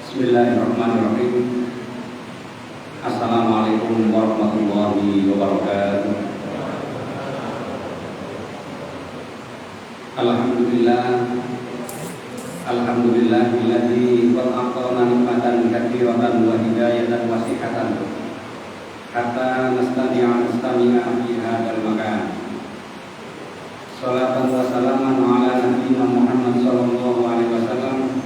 Bismillahirrahmanirrahim. Assalamualaikum warahmatullahi wabarakatuh. Alhamdulillahilladzi qad aqana nikmatan katsiratan wa hidayatan wasihatan hatta nastami'a fi hadzal makan. Shalatan wa salaman ala nabiyyina Muhammad sallallahu alaihi wasallam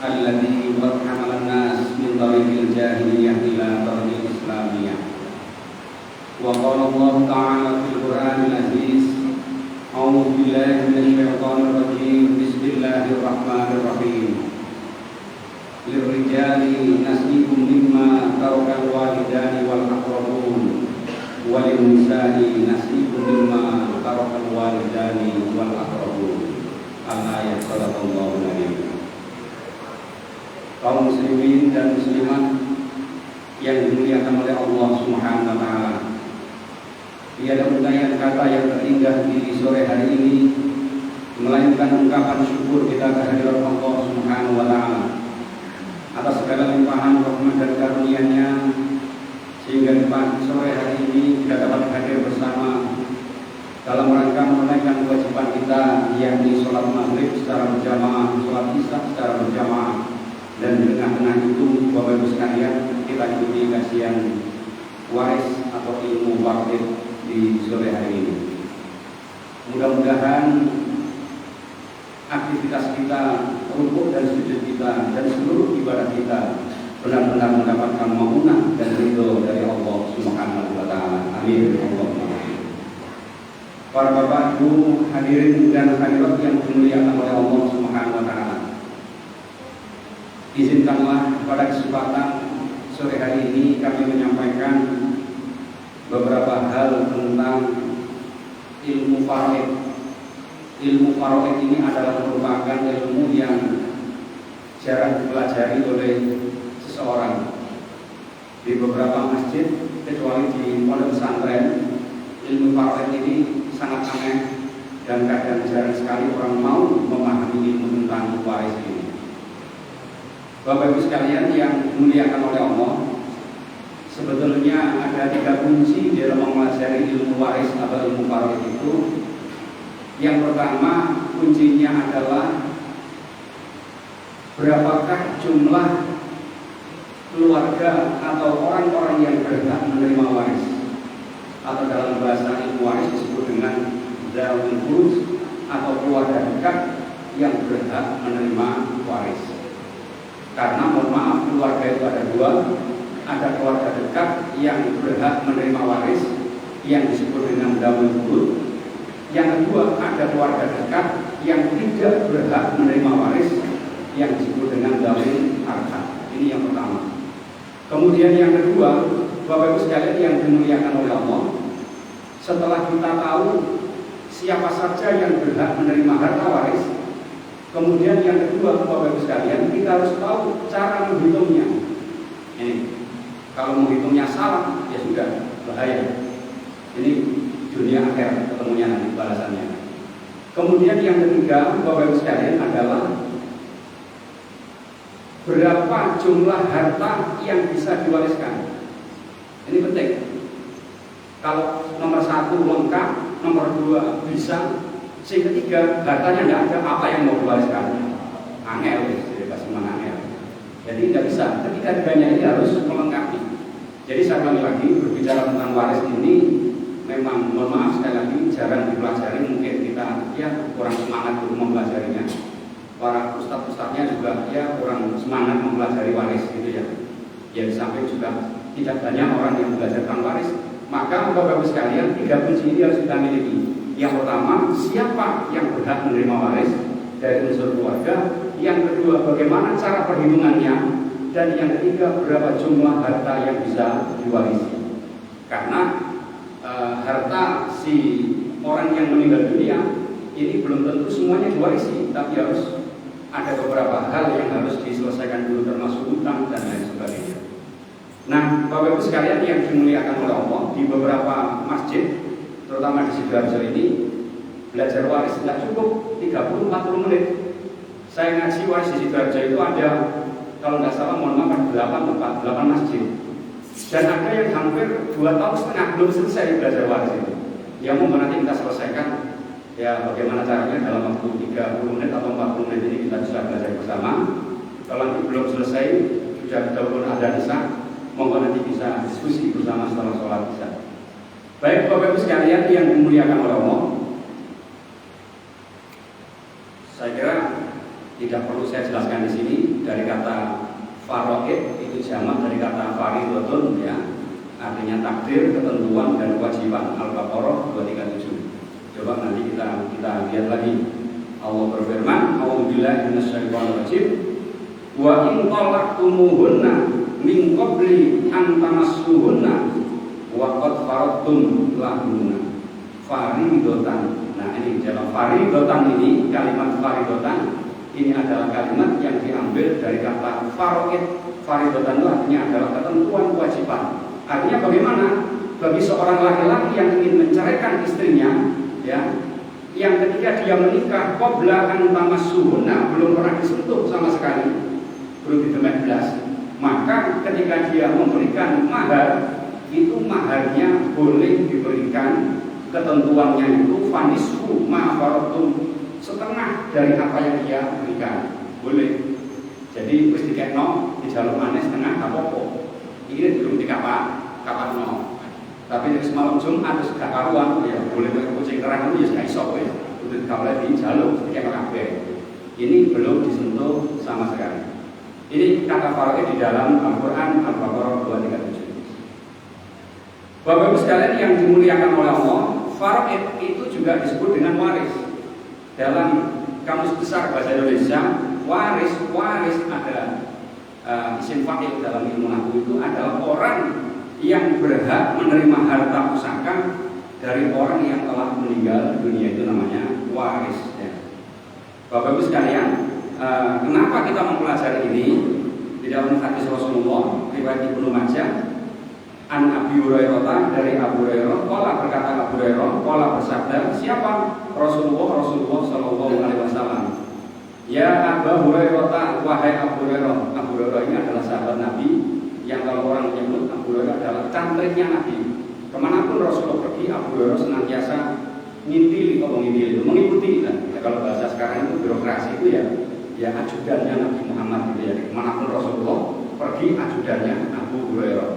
alladzi qad hamala an-nas min tariqil jahiliyah ila tariqil islamiyah. Wa qala Allah ta'ala fil Qur'anil aziz, a'udzu billahi minasyaitonir rajim. Bismillahirrahmanirrahim. Lirrijali nasibum mimma tarakal walidani wal aqrabun walin nisa'i nasibum mimma tarakal walidani wal aqrabun. Al-ayat sallallahu alaihi. Kaum muslimin dan muslimat yang dimuliakan oleh Allah Subhanahu wa taala. Tiada ungkapan kata yang terindah di sore hari ini melainkan ungkapan syukur kita kehadirat Allah Subhanahu wa taala atas segala limpahan rahmat dan karunia-Nya, sehingga di pagi sore hari ini kita dapat hadir bersama dalam rangka menunaikan kewajiban kita, yakni sholat maghrib secara berjamaah, sholat isya secara berjamaah, dan di tengah-tengah itu Bapak Ibu sekalian kita ikuti kajian waris atau ilmu waqif di sore hari ini. Mudah-mudahan aktivitas kita, rukuk dan sujud kita, dan seluruh ibadah kita benar-benar mendapatkan maunah dan ridho dari Allah Subhanahu wa taala. Amin. Para bapak, ibu, hadirin dan hadirat yang dimuliakan oleh Allah Subhanahu wa taala. Izinkanlah pada kesempatan sore hari ini kami menyampaikan beberapa hal tentang ilmu faraid. Ilmu faraid ini adalah merupakan ilmu yang jarang dipelajari oleh seseorang di beberapa masjid, kecuali di pondok pesantren. Ilmu faraid ini sangat aneh dan kadang jarang sekali orang mau memahami ilmu tentang waris ini. Bapak Ibu sekalian yang dimuliakan oleh Allah, sebetulnya ada 3 kunci di dalam mempelajari ilmu waris atau ilmu faraid itu. Yang pertama, kuncinya adalah berapakah jumlah keluarga atau orang-orang yang berhak menerima waris, atau dalam bahasa ilmu waris disebut dengan zawul furuz atau keluarga dekat yang berhak menerima waris. Karena mohon maaf, keluarga itu ada 2, ada keluarga dekat yang berhak menerima waris yang disebut dengan zawul furuz. Yang kedua, ada keluarga dekat yang tidak berhak menerima waris yang disebut dengan zawil arham. Ini yang pertama. Kemudian yang kedua, Bapak Ibu sekalian yang dimuliakan oleh Allah, setelah kita tahu siapa saja yang berhak menerima harta waris, kemudian yang kedua, Bapak Ibu sekalian, kita harus tahu cara menghitungnya. Ini, kalau menghitungnya salah, ya sudah bahaya. Ini dunia akhir ketemunya nanti balasannya. Kemudian yang ketiga, Bapak Ibu sekalian, adalah berapa jumlah harta yang bisa diwariskan. Ini penting. Kalau nomor 1 lengkap, nomor 2 bisa, si ketiga hartanya tidak ada, apa yang mau diwariskan? Angel, angel. Jadi tidak bisa. Ketiga-tiganya ini harus melengkapi. Jadi saya ulangi lagi, berbicara tentang waris ini memang, mohon maaf sekali lagi, jarang dipelajari. Mungkin kita kurang semangat untuk mempelajarinya. Para ustadz-ustadznya juga kurang semangat mempelajari waris gitu ya. Ya di samping juga tidak banyak orang yang belajar tentang waris. Maka Bapak Ibu sekalian, 3 kunci ini harus kita miliki. Yang pertama, siapa yang berhak menerima waris dari unsur keluarga. Yang kedua, bagaimana cara perhitungannya. Dan yang ketiga, berapa jumlah harta yang bisa diwarisi. Karena harta si orang yang meninggal dunia ini belum tentu semuanya diwarisi, tapi harus ada beberapa hal yang harus diselesaikan dulu, termasuk hutang dan lain sebagainya. Nah, Bapak Ibu sekalian yang dimuliakan oleh Allah, di beberapa masjid, terutama di Sidoarjo ini, belajar waris tidak cukup 30-40 menit. Saya ngaji waris di Sidoarjo itu ada, kalau nggak salah mohon maaf 8 masjid. Dan ada yang hampir 2,5 tahun belum selesai belajar waris itu. Ya mungkin nanti kita selesaikan ya bagaimana caranya dalam waktu 30 menit atau 40 menit ini kita bisa belajar bersama. Kalau nanti belum selesai, sudah pun ada isya, monggo nanti bisa diskusi bersama setelah sholat isya. Baik Bapak Ibu sekalian yang dimuliakan oleh Allah, saya kira tidak perlu saya jelaskan di sini. Dari kata faraid itu jamak dari kata faridotun, ya, artinya takdir, ketentuan dan kewajiban. Al-Baqarah 237. Coba nanti kita lihat lagi. Allah berfirman, "A'udzubillahi minasyaitonirrajim. Wa in talaqtumuhunna min qabli an tamassuhunna wa qad faradtum lahunna fariidatan." Nah, ini dalam fariidatan ini, kalimat fariidatan ini adalah kalimat yang diambil dari kata faraid. Fariidatan itu artinya adalah ketentuan kewajiban. Artinya bagaimana? Bagi seorang laki-laki yang ingin menceraikan istrinya, ya, yang ketika dia menikah qabla an tamassuhunna, belum pernah disentuh sama sekali, belum didemek belas, maka ketika dia memberikan mahar, itu maharnya boleh diberikan, ketentuannya itu fanisfu ma faradtum, setengah dari apa yang dia berikan, boleh. Jadi wis dikekno dijaluk maneh setengah gak apa-apa. Ini belum dikapakno. Tapi dari semalam Jumat terus gak karuan, ya boleh kucing kerang itu ya gak iso kowe. Kudu digawe dijaluk dikekno kabeh. Ini belum disentuh sama sekali. Ini kata faraid di dalam Al-Qur'an Al-Baqarah 237. Bapak Ibu sekalian yang dimuliakan oleh Allah, faraid itu juga disebut dengan waris. Dalam Kamus Besar Bahasa Indonesia, waris adalah isim fa'il dalam ilmu nahwu itu adalah orang yang berhak menerima harta pusaka dari orang yang telah meninggal dunia, itu namanya waris, ya. Bapak Ibu sekalian, kenapa kita mempelajari ini? Di dalam hadis Rasulullah riwayat Ibnu Majah, an Abi Hurairah, dari Abu Hurairah, berkata Abu Hurairah, bersabda, siapa? Rasulullah Shallallahu Alaihi Wasallam. Ya Abu Hurairah, wahai Abu Hurairah. Abu Hurairah ini adalah sahabat Nabi yang kalau orang menyebut Abu Hurairah adalah cantiknya Nabi. Kemanapun Rasulullah pergi, Abu Hurairah senantiasa mengikuti. Ya, kalau bahasa sekarang itu birokrasi itu ya ajudannya Nabi Muhammad gitu ya. Kemanapun Rasulullah pergi, ajudannya Abu Hurairah.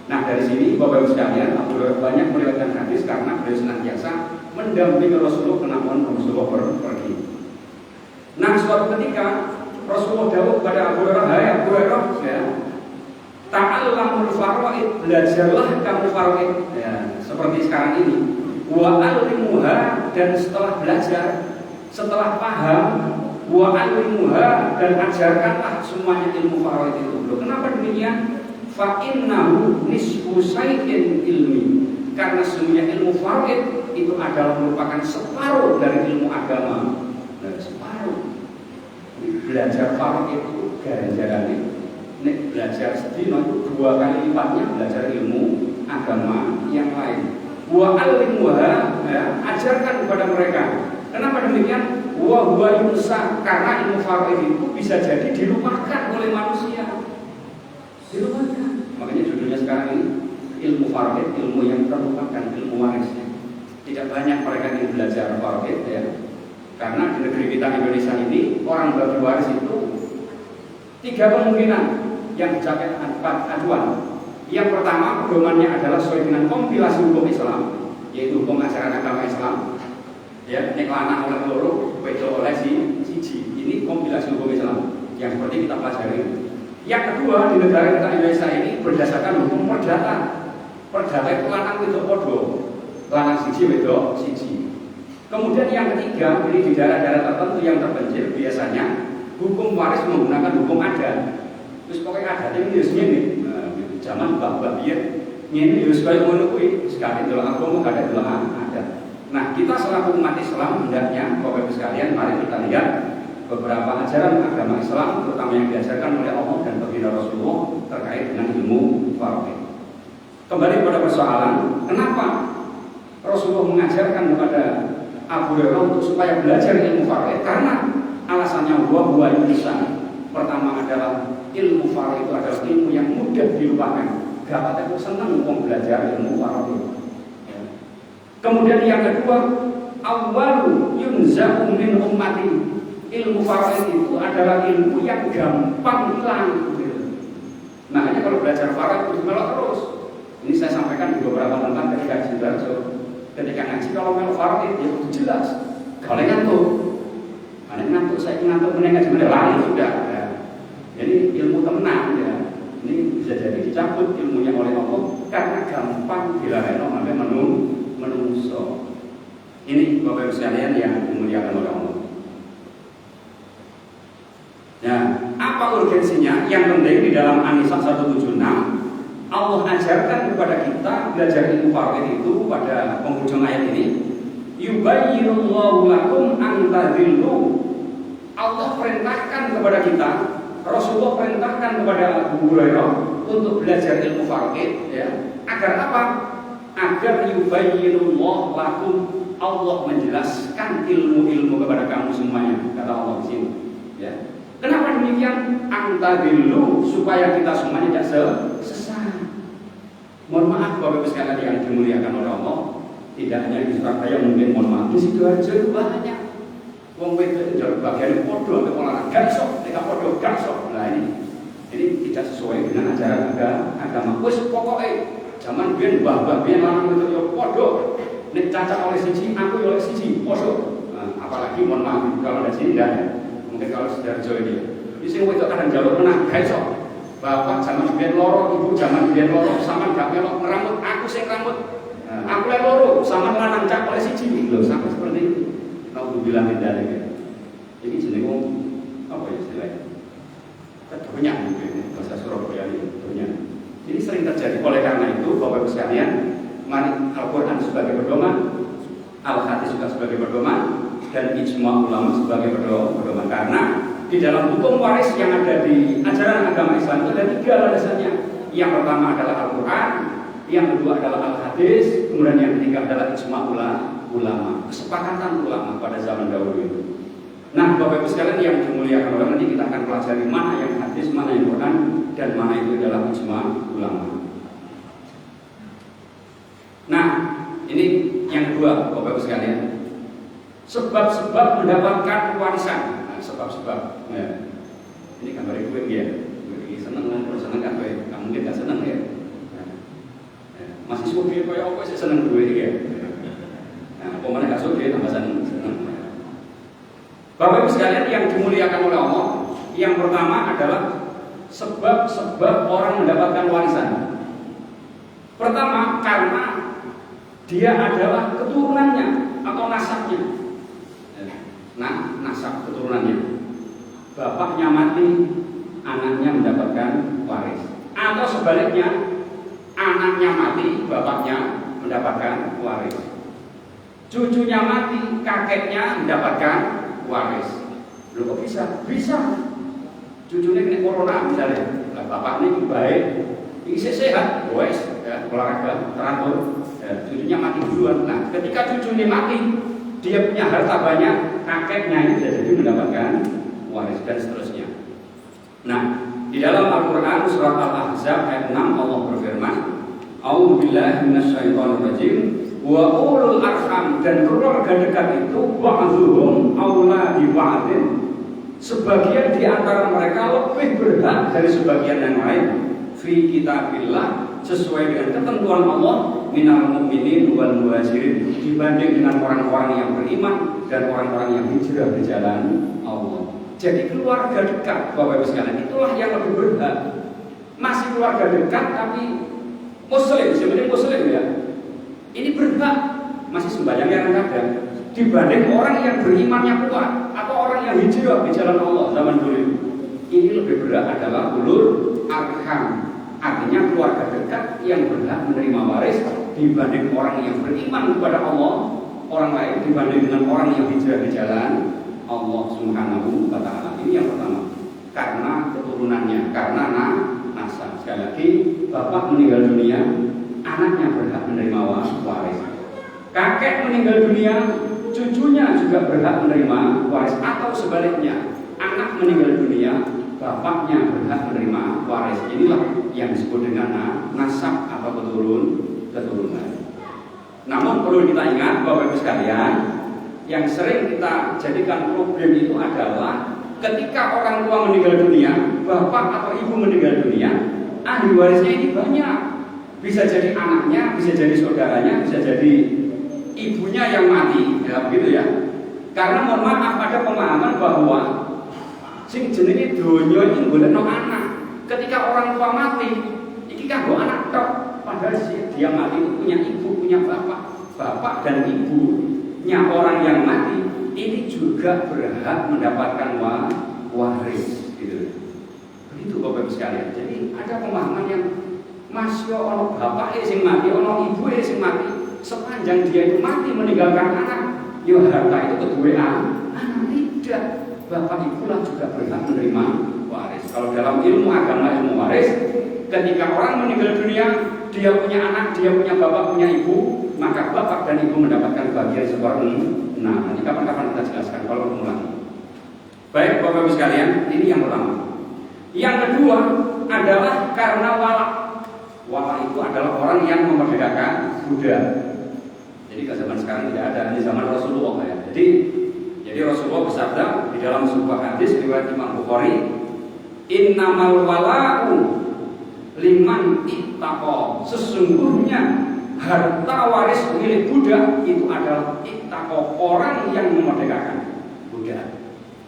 Nah, dari sini Bapak Ibu sekalian, Abu Hurairah banyak meriwayatkan hadis karena beliau senantiasa mendampingi Rasulullah kemanapun Rasulullah pergi. Nah, suatu ketika Rasulullah dawuh kepada Abu Hurairah, hai Abu Hurairah, ya, ta'allamul faraid, belajarlah kamu faraid, ya, seperti sekarang ini. Wa allimuha, dan setelah belajar, setelah paham, wa allimuha, dan ajarkanlah semuanya ilmu faraid itu. Loh, kenapa demikian? Fa innahu nisfu syai'in ilmi, karena semuanya ilmu faraid itu adalah merupakan separuh dari ilmu agama. Dan separuh belajar faraid itu ganjarannya, nek belajar sedina itu 2 kali lipatnya belajar ilmu agama yang lain. Wa alimmuha, ya, ajarkan kepada mereka. Kenapa demikian? Wa huwa yunsa, karena ilmu faraid itu bisa jadi dilupakan oleh manusia. Dilupakan. Makanya judulnya sekarang ini ilmu faraid, ilmu yang terlupakan, ilmu warisnya. Tidak banyak mereka yang belajar faraid, ya. Karena di negeri kita Indonesia ini orang bagi waris itu 3 kemungkinan yang dicapai aduan. Yang pertama, pedomannya adalah sesuai dengan kompilasi hukum Islam, yaitu hukum ajaran agama Islam. Ya, nek lanang oleh loro, wedo oleh siji. Ini kompilasi hukum Islam yang seperti kita pelajari. Yang kedua, di negara kita Indonesia ini berdasarkan hukum perdata. Perdata itu lanang wedok padha. Lanang siji wedok siji. Kemudian yang ketiga, ini di daerah-daerah tertentu yang terpencil biasanya hukum waris menggunakan hukum adat. Terus pokoknya adatnya ini harus ngene. Zaman mbah-mbah biyen ngene yo kaya ngono kuwi, sekali delok agama gak ada delok adat. Nah, kita selaku umat Islam hendaknya Bapak Ibu sekalian, mari kita lihat beberapa ajaran agama Islam terutama yang diajarkan oleh Allah dan baginda Rasulullah terkait dengan ilmu faraid. Kembali pada persoalan, kenapa Rasulullah mengajarkan kepada Abu Hurairah untuk supaya belajar ilmu faraid? Karena Alasannya bahwa insan pertama adalah ilmu faro itu adalah ilmu yang mudah dilupakan. Gak itu senang mau belajar ilmu faro itu. Ya. Kemudian yang kedua, awwalu yunzahu min ummati. Ilmu faro itu adalah ilmu yang gampang hilang. Makanya kalau belajar faro itu melok terus. Ini saya sampaikan di beberapa tempat ketika ngaji Barjo. Ketika ngaji kalau melok faro itu ya jelas. Kalau ngantuk, mana ngantuk saya ngantuk menengah sebenarnya lari sudah. Ya. Jadi ilmu tenang ya. Ini bisa jadi dicabut ilmunya oleh Allah karena gampang dilaleno sampai menungso. Ini Bapak Ibu sekalian yang dimuliakan oleh Allah. Nah, apa urgensinya? Yang penting di dalam An-Nisa 176 Allah ajarkan kepada kita belajar ilmu faraid itu pada penghujung ayat ini. Yubayyinullahu lakum an tadillu. Allah perintahkan kepada kita, Rasulullah perintahkan kepada Abu Hurairah untuk belajar ilmu faraid ya. Agar apa? Agar yubayyinullahu lakum, Allah menjelaskan ilmu-ilmu kepada kamu semuanya, kata Allah di sini ya. Kenapa demikian? Antadillu, supaya kita semuanya tidak sesat. Mohon maaf Bapak Ibu sekalian yang dimuliakan oleh Allah, tidak hanya di Surabaya, mungkin mohon maaf di Sidoarjo itu banyak. Wong wedok itu bagian podo atau olahraga sok, mereka podo gak sok. Nah ini tidak sesuai dengan ajaran agama. Wes pokoknya zaman biyen mbah-mbah biyen lanang itu yo podo. Nek cacat oleh siji, aku oleh siji, podo. Nah, apalagi mohon maaf kalau ada sini enggak. Mungkin kalau Sidoarjo ini. Di sini wedok kadang jalur menang gak sok. Bapak zaman biyen loro, ibu zaman biyen loro, sama gak melok ngeramut, aku sing rambut. Aku lek loro, sama lanang cak oleh siji lho, sampai seperti itu. Kalau bilang tidak ya. Jadi jenenge wong apa ya istilahnya? Kedonya mungkin bahasa Surabaya ini kedonya. Ini sering terjadi. Oleh karena itu Bapak Ibu sekalian, mari Al-Qur'an sebagai pedoman, Al-Hadis juga sebagai pedoman, dan ijma ulama sebagai pedoman. Karena di dalam hukum waris yang ada di ajaran agama Islam itu ada 3 landasannya. Yang pertama adalah Al-Qur'an, yang kedua adalah Al-Hadis, kemudian yang ketiga adalah ijma ulama, kesepakatan ulama pada zaman dahulu itu. Nah, Bapak Ibu sekalian yang dimuliakan oleh, nanti kita akan pelajari mana yang hadis, mana yang Quran, dan mana itu adalah ijma ulama. Nah, ini yang kedua Bapak Ibu sekalian, sebab-sebab mendapatkan warisan. Nah, sebab-sebab ya. Ini gambar ibu ya, ini seneng kan, kalau seneng kan, kamu mungkin gak seneng ya. Masih suka kaya apa sih seneng duit ya. Nah, pemane gak suka tambah seneng. Bapak Ibu sekalian yang dimuliakan oleh Allah, yang pertama adalah sebab-sebab orang mendapatkan warisan. Pertama, karena dia adalah keturunannya atau nasabnya. Nah, nasab keturunannya. Bapaknya mati, anaknya mendapatkan waris. Atau sebaliknya, anaknya mati, bapaknya mendapatkan waris. Cucunya mati, kakeknya mendapatkan waris. Loh kok bisa? Bisa. Cucunya kena corona misalnya. Nah, bapak ini baik, ini sehat, wes, ya, olahraga, teratur. Ya, cucunya mati duluan. Nah, ketika cucunya mati, dia punya harta banyak, kakeknya ini bisa jadi mendapatkan waris dan seterusnya. Nah, di dalam Al-Quran surat Al-Ahzab ayat 6 Allah berfirman, A'udzubillahi minasyaitonirrajim, wa ulul arham, dan keluarga dekat itu ba'dzuhum aula bi ba'din, sebagian di antara mereka lebih berhak dari sebagian yang lain fi kitabillah, sesuai dengan ketentuan Allah, minal mu'minin wal muhajirin, dibanding dengan orang-orang yang beriman dan orang-orang yang hijrah di jalan Allah. Jadi keluarga dekat Bapak Ibu sekalian itulah yang lebih berhak. Masih keluarga dekat tapi muslim, sebenarnya muslim ya. Ini berhak, masih sembahyang yang kadang, dibanding orang yang berimannya kuat atau orang yang hijrah di jalan Allah zaman dulu. Ini lebih berhak adalah ulul arham, artinya keluarga dekat yang berhak menerima waris dibanding orang yang beriman kepada Allah, orang lain dibanding dengan orang yang hijrah di jalan Allah Subhanahu wa ta'ala. Ini yang pertama, karena keturunannya, karena nasab. Sekali lagi, bapak meninggal dunia, anaknya berhak menerima waris. Kakek meninggal dunia, cucunya juga berhak menerima waris, atau sebaliknya, anak meninggal dunia, bapaknya berhak menerima waris. Inilah yang disebut dengan nasab atau keturunan. Namun perlu kita ingat Bapak Ibu sekalian, yang sering kita jadikan problem itu adalah ketika orang tua meninggal dunia, bapak atau ibu meninggal dunia, ahli warisnya ini banyak. Bisa jadi anaknya, bisa jadi saudaranya, bisa jadi ibunya yang mati, ya begitu ya. Karena mohon maaf, ada pemahaman bahwa sing jenenge donya iki golekno anak. Ketika orang tua mati, iki kanggo anak tok. Padahal dia mati itu punya ibu, punya bapak dan ibunya orang yang mati ini juga berhak mendapatkan waris, gitu. Begitu Bapak Ibu sekalian. Jadi ada pemahaman yang masih ono bapak sing mati, ono ibu sing mati, sepanjang dia itu mati meninggalkan anak, yo harta itu kedua anak. Tidak, bapak ibulah juga berhak menerima waris. Kalau dalam ilmu agama, ilmu waris, ketika orang meninggal dunia, dia punya anak, dia punya bapak, punya ibu, maka bapak dan ibu mendapatkan bagian seperempat. Nah, nanti kapan-kapan kita jelaskan kalau ketemu lagi. Baik Bapak Ibu sekalian, ini yang pertama. Yang kedua adalah karena walak. Walak itu adalah orang yang memerdekakan budak. Jadi ke zaman sekarang tidak ada, ini zaman Rasulullah ya. Jadi Rasulullah bersabda di dalam sebuah hadis riwayat Imam Bukhari, innamal wala'u liman ittaqa. Sesungguhnya harta waris milik budak itu adalah ittaqa, orang yang memerdekakan budak.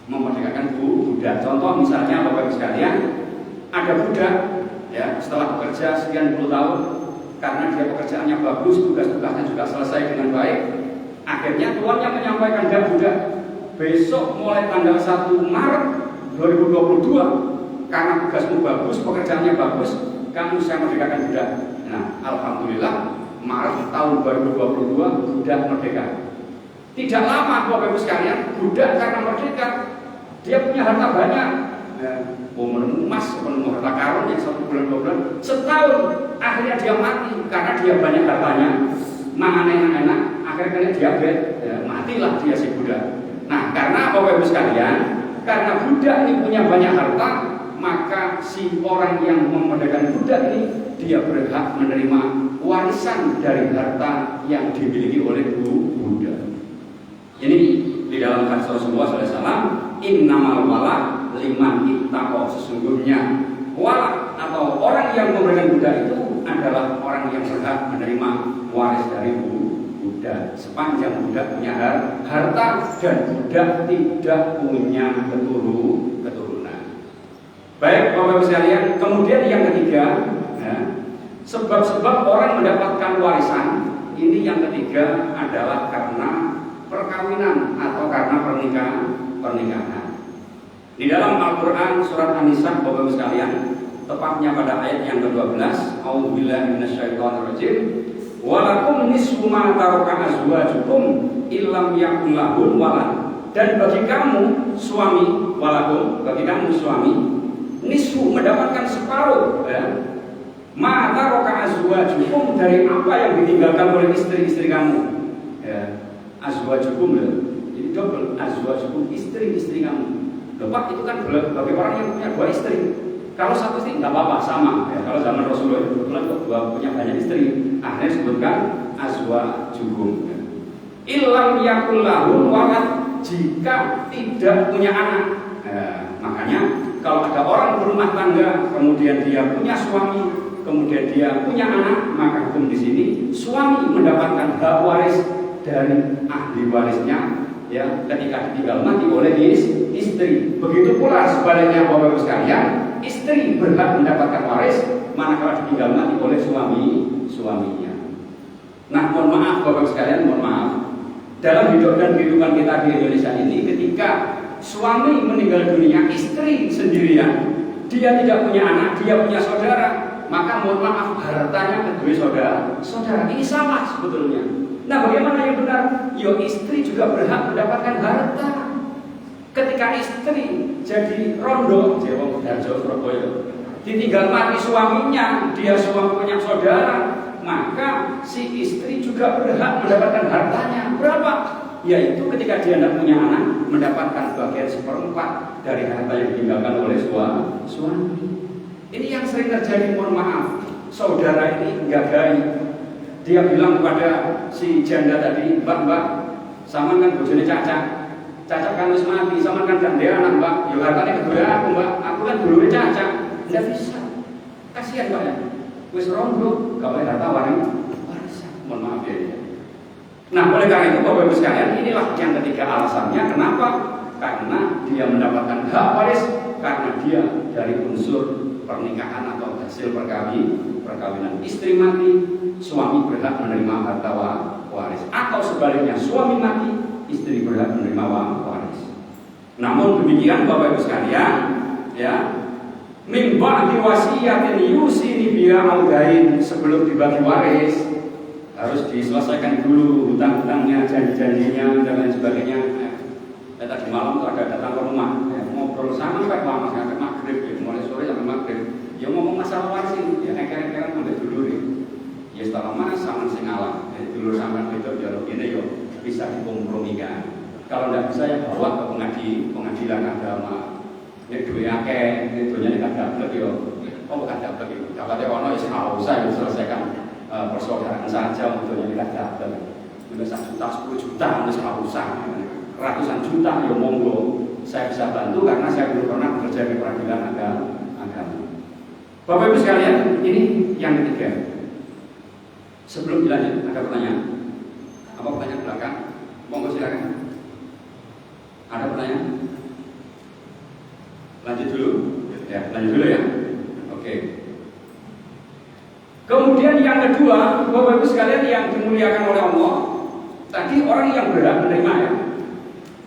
Memerdekakan budak. Contoh misalnya Bapak Ibu sekalian, ada budak ya, setelah bekerja sekian puluh tahun, karena dia pekerjaannya bagus, tugas-tugasnya juga selesai dengan baik, akhirnya tuannya menyampaikan kepada budak, besok mulai tanggal 1 Maret 2022, karena tugasmu bagus, pekerjaannya bagus, kamu saya merdekakan budak. Nah, alhamdulillah Maret tahun 2022 budak merdeka. Tidak lama Bapak Ibu sekalian, budak karena merdeka, dia punya harta banyak. Emas, harta karun yang 1 bulan 2 bulan, setahun akhirnya dia mati karena dia banyak hartanya, makan enak-enak, akhirnya diabetes, ya, matilah dia si budak. Nah, karena Bapak Ibu sekalian, karena budak ini punya banyak harta, maka si orang yang memerdekakan budak ini dia berhak menerima warisan dari harta yang dimiliki oleh budak. Ini di dalam hadis Rasulullah SAW, innamal wala liman ittaqa. Sesungguhnya wala atau orang yang memberikan budak itu adalah orang yang berhak menerima waris dari budak sepanjang budak punya harta dan budak tidak punya keturunan. Baik Bapak Ibu sekalian, kemudian yang ketiga, ya, sebab-sebab orang mendapatkan warisan ini yang ketiga adalah karena perkawinan atau karena pernikahan. Di dalam Al-Quran surat An-Nisa Bapak Ibu sekalian, tepatnya pada ayat yang ke-12, A'udzubillahi minasyaitonirrajim, walakum nisfu ma taraka azwajukum illam yakun lahun walad. Dan bagi kamu suami, walakum, bagi kamu suami, nisfu mendapatkan separuh, ya, ma taraka azwajukum dari apa yang ditinggalkan oleh istri-istri kamu, ya. Azwajukum, ya. Jadi double, azwajukum, istri-istri kamu. Bapak itu kan bagi orang yang punya 2 istri. Kalau 1 istri nggak apa-apa, sama. Ya, kalau zaman Rasulullah kebetulan punya banyak istri, akhirnya disebutkan azwajukum. Ya. Illam yakul lahum walad, jika tidak punya anak. Makanya kalau ada orang berumah tangga, kemudian dia punya suami, kemudian dia punya anak, maka hukum di sini suami mendapatkan hak waris dari ahli warisnya, ya, ketika ditinggal mati oleh istri. Begitu pula sebaliknya Bapak Ibu sekalian, istri berhak mendapatkan waris manakala ditinggal mati oleh suaminya. Nah, mohon maaf Bapak Ibu sekalian, mohon maaf. Dalam hidup dan kehidupan kita di Indonesia ini, ketika suami meninggal dunia, istri sendirian, dia tidak punya anak, dia punya saudara, maka mohon maaf hartanya kedua saudara. Ini salah sebetulnya. Nah, bagaimana yang benar? Yo, istri juga berhak mendapatkan harta. Ketika istri jadi rondo, Jawa Darjo Surabaya, ditinggal mati suaminya, dia suami punya saudara, maka si istri juga berhak mendapatkan hartanya. Berapa? Yaitu ketika dia tidak punya anak, mendapatkan bagian 1/4 dari harta yang ditinggalkan oleh suami. Ini yang sering terjadi, mohon maaf. Saudara ini gagai. Dia bilang kepada si janda tadi, Mbak, sama kan bojone Caca kan harus mati, sama kan gak ada anak, Mbak. Ya hartanya kedua aku, Mbak. Aku kan dulu Caca. Tidak bisa. Kasihan, Mbak ya. Wis rondo, gak boleh harta warisan. Mohon maaf ya. Nah, oleh karena itu Bapak Ibu sekalian, inilah yang ketiga alasannya kenapa? Karena dia mendapatkan hak waris karena dia dari unsur pernikahan atau hasil perkawinan. Istri mati, suami berhak menerima harta waris, atau sebaliknya suami mati, istri berhak menerima waris. Namun demikian Bapak Ibu sekalian, ya, min ba'di wasiyatin yusini biha audain, sebelum dibagi waris harus diselesaikan dulu hutang-hutangnya, janji-janjinya dan lain sebagainya. Tadi malam ada datang ke rumah, ngobrol sama Pak lama sampai maghrib, mulai sore sampai maghrib. Ya ngomong masalah waris ini, ya kira-kira sampai dulu ya setelah mas sama sing ngalah, dulu sampai itu dialog ini yo bisa dikompromikan. Kalau tidak bisa ya bawa ke pengadilan agama. Ya duwe akeh, dunya nek dapat yo. Oh bukan dapat itu. Dapatnya ono wis usah diselesaikan. Persaudaraan saja untuk yang tidak dapat. Sudah 1 juta, 10 juta, harus usah. Ratusan juta, ya monggo. Saya bisa bantu karena saya belum pernah bekerja di peradilan agama. Bapak Ibu sekalian, ini yang ketiga. Sebelum dilanjut, ada pertanyaan? Apa pertanyaan belakang? Monggo silakan. Ada pertanyaan? Lanjut dulu. Ya, lanjut dulu ya. Oke. Kemudian yang kedua, Bapak Ibu sekalian yang dimuliakan oleh Allah, tadi orang yang berhak menerima ya.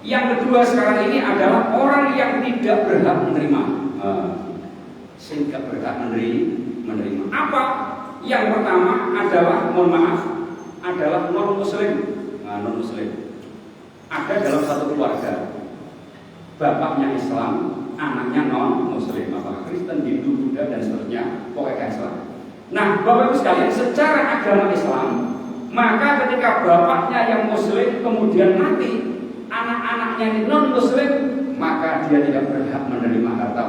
Yang kedua sekarang ini adalah orang yang tidak berhak menerima, sehingga berhak menerima. Apa? Yang pertama adalah, mohon maaf, adalah non-muslim. Non-muslim. Ada dalam satu keluarga, bapaknya Islam, anaknya non-muslim, apakah Kristen, Hindu, Buddha dan seterusnya, pokoknya Islam. Nah, Bapak Ibu sekalian, secara agama Islam, maka ketika bapaknya yang muslim kemudian mati, anak-anaknya ini non-muslim, maka dia tidak berhak menerima harta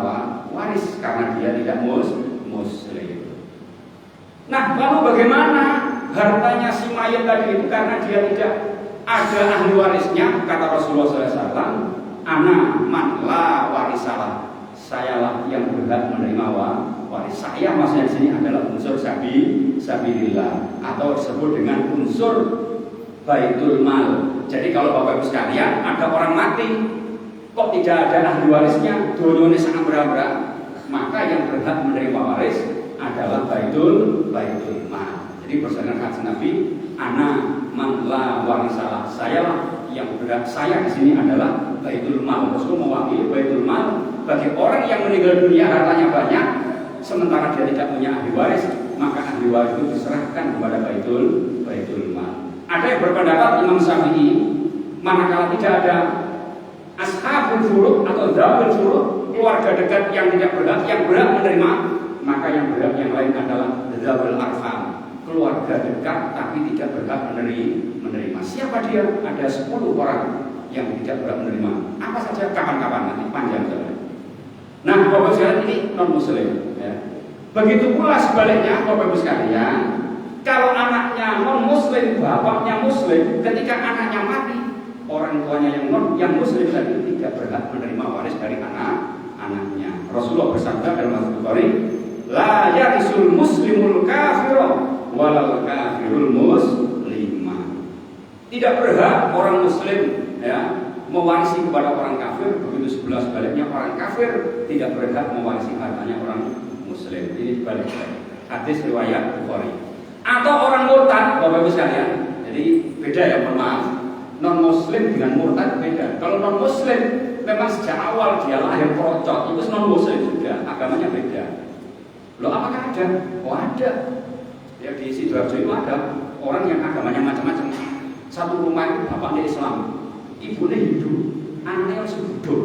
waris karena dia tidak muslim. Nah, lalu bagaimana hartanya si mayat tadi itu karena dia tidak ada ahli warisnya? Kata Rasulullah SAW, ana man la warisalah, sayalah yang berhak menerima waris. Saya maksudnya di sini adalah unsur sabilillah atau disebut dengan unsur baitul mal. Jadi kalau Bapak Ibu sekalian ada orang mati kok tidak ada ahli warisnya, donyone sangat berat, maka yang berhak menerima waris adalah baitul mal. Jadi berdasarkan hadis Nabi, ana man la warisalah, sayalah yang berhak, saya di sini adalah baitul mal. Rasul mewakili baitul mal bagi orang yang meninggal dunia hartanya banyak, sementara dia tidak punya ahli waris, maka ahli waris itu diserahkan kepada baitul mal. Ada yang berpendapat Imam Syafi'i, manakala tidak ada ashabul furud atau dzawul furud, keluarga dekat yang tidak berhak, yang berhak menerima, maka yang berhak yang lain adalah dzawul arham, keluarga dekat tapi tidak berhak menerima. Siapa dia? Ada 10 orang yang tidak berhak menerima. Apa saja? Kapan-kapan nanti panjang saja. Nah, Bapak sekalian, ini non-muslim ya. Begitu pula sebaliknya, Bapak Ibu sekalian, kalau anaknya non-muslim, bapaknya muslim, ketika anaknya mati, orang tuanya yang muslim tadi tidak berhak menerima waris dari anaknya. Rasulullah bersabda dalam hadis Bukhari, la yarisul muslimul kafir walal kafirul muslimah. Tidak berhak orang muslim ya mewarisi kepada orang kafir, begitu sebaliknya orang kafir tidak berhak mewarisi hartanya orang muslim. Ini dibalik hadis riwayat Bukhari. Atau orang murtad, Bapak Ibu sekalian. Jadi beda ya, mohon maaf. Non muslim dengan murtad beda. Kalau non muslim memang sejak awal dia lahir procot, itu non muslim juga, agamanya beda. Loh, apakah ada? Oh ada. Ya di Sidoarjo itu ada orang yang agamanya macam-macam. Satu rumah itu bapaknya Islam, ibunya Hindu, anaknya masih Buddha.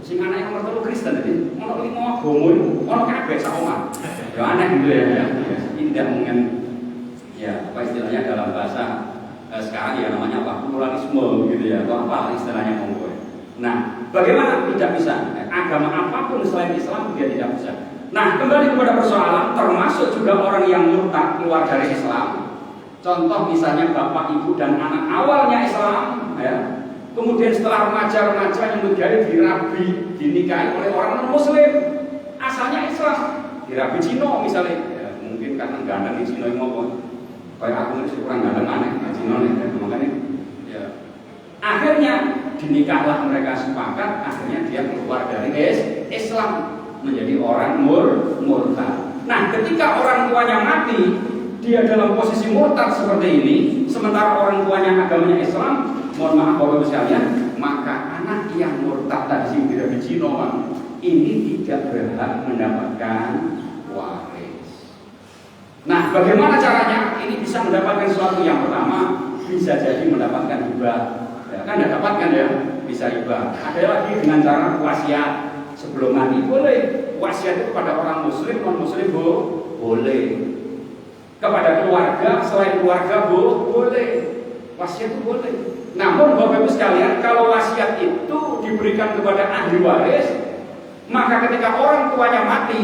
Sing anaknya nomor 3 Kristen, jadi ono 5 agama itu, ono kabeh sak omah. Ya aneh gitu ya. Indah mungkin ya, apa istilahnya dalam bahasa sekarang ya namanya apa? Pluralisme gitu ya, atau apa istilahnya monggo. Nah, bagaimana tidak bisa? Agama apapun selain Islam dia tidak bisa. Nah, kembali kepada persoalan, termasuk juga orang yang murtad keluar dari Islam. Contoh misalnya bapak, ibu, dan anak awalnya Islam, ya. Kemudian setelah remaja-remaja yang menjadi dirabi, dinikahi oleh orang non-Muslim, asalnya Islam, dirabi Cino misalnya, ya, mungkin karena gandeng di Cino yang ngomong, kayak aku ini kurang gandeng aneh, Cino nih, ya, makanya, ya. Akhirnya dinikahlah mereka sepakat, akhirnya dia keluar dari Islam menjadi orang murtad. Nah, ketika orang tuanya mati, dia dalam posisi murtad seperti ini, sementara orang tuanya agamanya Islam, mohon maaf Bapak sekalian, maka anak yang murtad tadi tidak dicinoan ini tidak berhak mendapatkan waris. Nah, bagaimana caranya? Ini bisa mendapatkan sesuatu yang pertama, bisa jadi mendapatkan hibah. Ya, kan tidak dapatkan ya, bisa hibah. Ada lagi dengan cara wasiat sebelum mati boleh. Wasiat itu kepada orang Muslim, non Muslim boleh. Kepada keluarga, selain keluarga boleh. Wasiat itu boleh. Namun Bapak Ibu sekalian, kalau wasiat itu diberikan kepada ahli waris, maka ketika orang tuanya mati,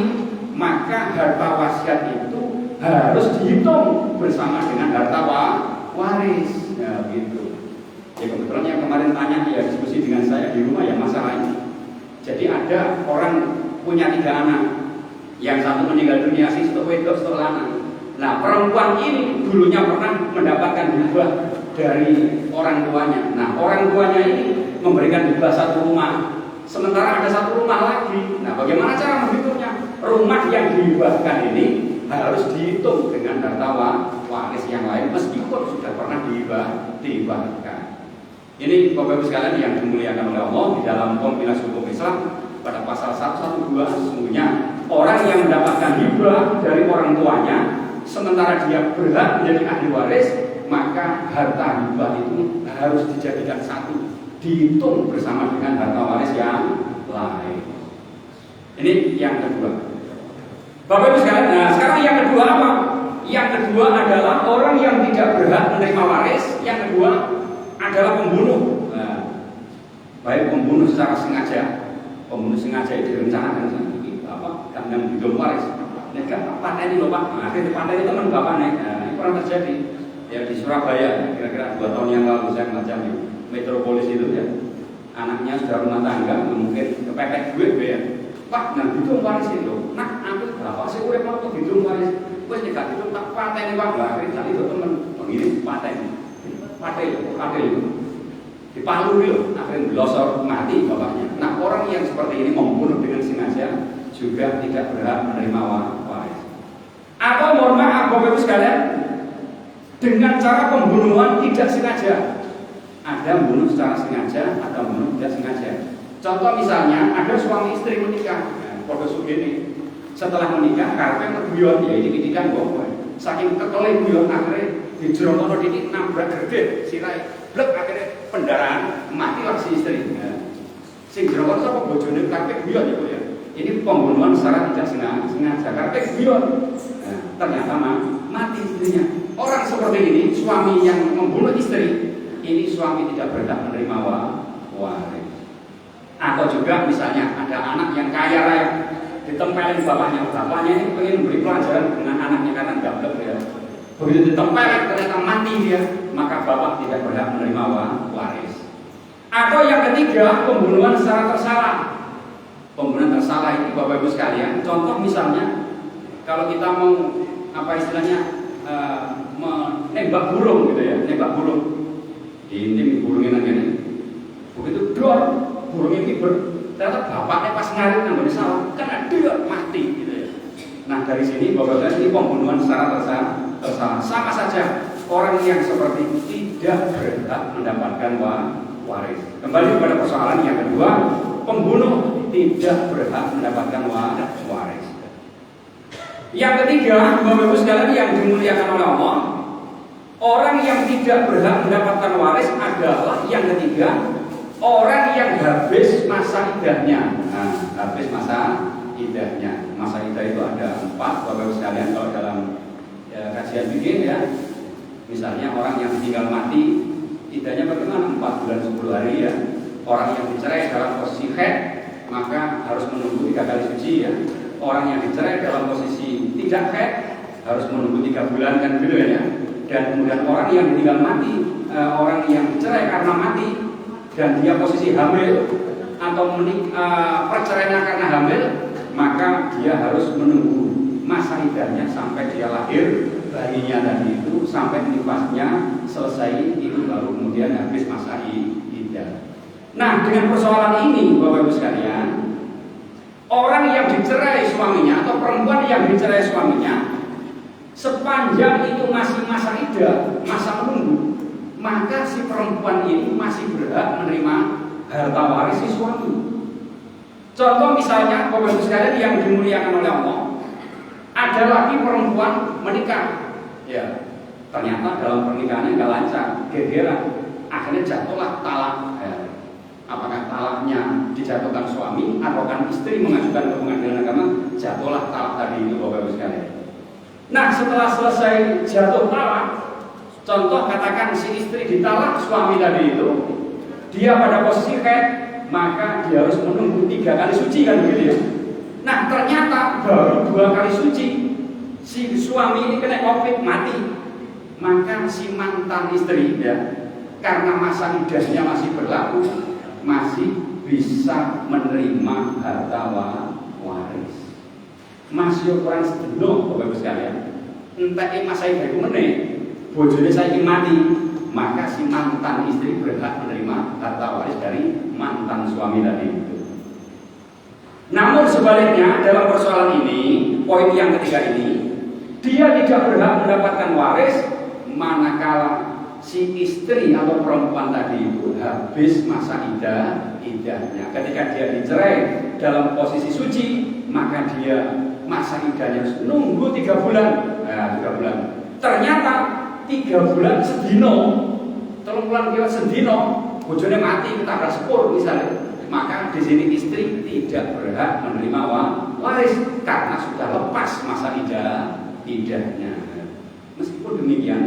maka harta wasiat itu harus dihitung bersama dengan harta waris. Ya gitu. Ya kebetulan yang kemarin tanya ya diskusi dengan saya di rumah ya masalah ini. Jadi ada orang punya 3 anak, yang satu meninggal dunia, satu wedok, satu lanang. Nah, perempuan ini dulunya pernah mendapatkan hibah dari orang tuanya. Nah, orang tuanya ini memberikan hibah 1 rumah, sementara ada 1 rumah lagi. Nah, bagaimana cara menghitungnya? Rumah yang dihibahkan ini harus dihitung dengan harta waris yang lain meskipun sudah pernah dihibahkan. Ini Bapak Ibu sekalian yang dimuliakan oleh Allah, di dalam kompilasi hukum Islam pada pasal 112 sesungguhnya orang yang mendapatkan hibah dari orang tuanya sementara dia berhak menjadi ahli waris, maka harta hibah itu harus dijadikan satu, dihitung bersama dengan harta waris yang lain. Ini yang kedua. Bapak Ibu sekalian, nah sekarang yang kedua apa? Yang kedua adalah orang yang tidak berhak menerima waris. Yang kedua adalah pembunuh. Nah, baik pembunuh secara sengaja, pembunuh sengaja itu direncanakan yang hidup waris. Nek paten ini loh Pak, akhirnya paten itu teman bapak nih. Nah, ini pernah terjadi ya di Surabaya, kira-kira 2 tahun yang lalu saya macam di Metropolis itu ya. Anaknya sudah rumah tangga, mungkin kepepet duit ya. Pak, nah hidup waris itu. Nah, aku berapa sih urip mau hidup waris? Wes nek hidup tak paten Pak, lah akhirnya itu teman begini paten. Paten itu. Dipalu itu, akhirnya blosor mati bapaknya. Nah, orang yang seperti ini membunuh dengan sengaja juga tidak berhak menerima waris. Atau mohon maaf Bapak Ibu sekalian, dengan cara pembunuhan tidak sengaja. Ada membunuh secara sengaja, ada membunuh tidak sengaja. Contoh misalnya ada suami istri menikah, pada sugene. Setelah menikah karena keguyon ya ini kan bapak. Saking kekelih guyon akhirnya dijeromono didik nabrak gede sirai blek akhirnya pendarahan matilah si istri. Sing jeromono sapa bojone karpe guyon ya Bu ya. Ini pembunuhan secara tidak sengaja karena guyon. Nah, ternyata mati istrinya. Orang seperti ini, suami yang membunuh istri, ini suami tidak berhak menerima waris. Atau juga misalnya ada anak yang kaya raya, ditempelin bapaknya ini pengen beri pelajaran dengan anaknya karena gablek ya. Begitu ditempelin ternyata mati dia, maka bapak tidak berhak menerima waris. Atau yang ketiga, pembunuhan secara tersalah. Pembunuhan tersalah ini Bapak Ibu sekalian, contoh misalnya kalau kita mau apa istilahnya menembak burung gitu ya, nembak burung. Ini burungnya nanya nih, begitu dor burung ini ternyata bapaknya pas ngarit nggak salah, karena dia mati gitu ya. Nah dari sini Bapak ini pembunuhan secara tersalah. Sama saja orang yang seperti itu tidak berhak mendapatkan waris. Kembali kepada persoalan yang kedua, pembunuh tidak berhak mendapatkan waris. Yang ketiga, Bapak Ibu sekalian yang dimuliakan oleh Allah, orang yang tidak berhak mendapatkan waris adalah yang ketiga, orang yang habis masa idahnya. Nah, habis masa idahnya. Masa idah itu ada 4, Bapak Ibu sekalian, kalau dalam kajian bikin ya. Misalnya orang yang tinggal mati, iddahnya bagaimana? 4 bulan 10 hari ya. Orang yang dicerai dalam posisi haid, maka harus menunggu 3 kali suci ya. Orang yang dicerai dalam posisi tidak haid harus menunggu 3 bulan kan gitu ya. Dan kemudian orang yang ditinggal mati, orang yang dicerai karena mati dan dia posisi hamil atau perceraiannya karena hamil, maka dia harus menunggu masa iddahnya sampai dia lahir bayinya tadi itu, sampai nifasnya selesai, itu baru kemudian habis masa iddah. Nah, dengan persoalan ini Bapak Ibu sekalian, orang yang dicerai suaminya atau perempuan yang dicerai suaminya, sepanjang itu masih masa iddah, masa menunggu, maka si perempuan ini masih berhak menerima harta waris si suami. Contoh misalnya Bapak Ibu sekalian yang dimuliakan oleh Allah, ada lagi perempuan menikah, ya ternyata dalam pernikahannya nggak lancar, gegeran, akhirnya jatuhlah talak. Apakah talaknya dijatuhkan suami atau kan istri mengajukan ke pengadilan agama, jatuhlah talak tadi itu Bapak Ibu sekalian. Nah, setelah selesai jatuh talak, contoh katakan si istri ditalak suami tadi itu, dia pada posisi haid, maka dia harus menunggu 3 kali suci kan begitu ya. Nah, ternyata baru 2 kali suci si suami ini kena COVID mati, maka si mantan istri ya, karena masa iddahnya masih berlaku, masih bisa menerima harta waris. Masih ukuran sedino Bapak Ibu sekalian. Entah masa iddah itu meneh, bojone saiki mati, maka si mantan istri berhak menerima harta waris dari mantan suami tadi itu. Namun sebaliknya dalam persoalan ini, poin yang ketiga ini, dia tidak berhak mendapatkan waris manakala si istri atau perempuan tadi itu habis masa iddahnya. Ketika dia dicerai dalam posisi suci, maka dia masa iddahnya nunggu 3 bulan. Nah, 3 bulan. Ternyata 3 bulan sedino, 3 bulan dia sedino, bojone mati ketabrak sepur misalnya. Maka di sini istri tidak berhak menerima waris karena sudah lepas masa iddahnya. Meskipun demikian,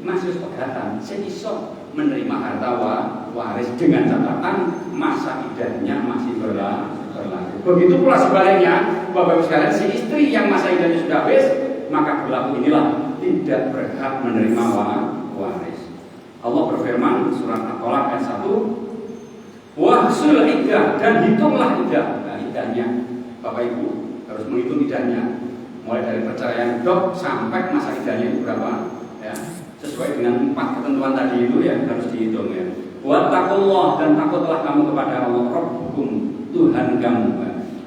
masih pegatan, saya iso menerima harta waris dengan catatan masa iddahnya masih berlaku. Begitu pula sebaliknya, Bapak Ibu sekalian, si istri yang masa iddahnya sudah habis, maka berlaku inilah tidak berhak menerima waris. Allah berfirman surat At-Tolaq ayat 1, wahsul iddah, dan hitunglah iddah. Nah, iddahnya Bapak Ibu harus menghitung iddahnya mulai dari perceraian dok sampai masa iddahnya itu berapa ya, sesuai dengan 4 ketentuan tadi itu ya, harus dihitung ya. Wattaqullah, dan takutlah kamu kepada Allah Rabbukum, Tuhan kamu.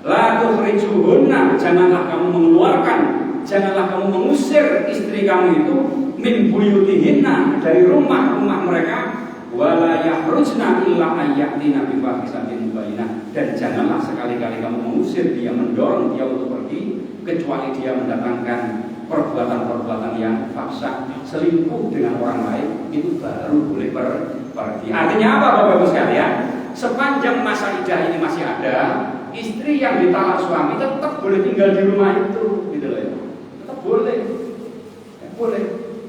La tukhrijuhunna, janganlah kamu mengeluarkan, janganlah kamu mengusir istri kamu itu min buyutihinna, dari rumah-rumah mereka, wala yakhrujna illa ayyatina bi fahishatin mubayyinah, dan janganlah sekali-kali kamu mengusir dia, mendorong dia untuk pergi, kecuali dia mendatangkan perbuatan-perbuatan yang fahsyah, selingkuh dengan orang lain, itu baru boleh pergi. Artinya apa Bapak Ibu sekalian? Sepanjang masa iddah ini masih ada, istri yang ditalak suami tetap boleh tinggal di rumah itu, gitu loh ya. Tetap boleh, ya, boleh.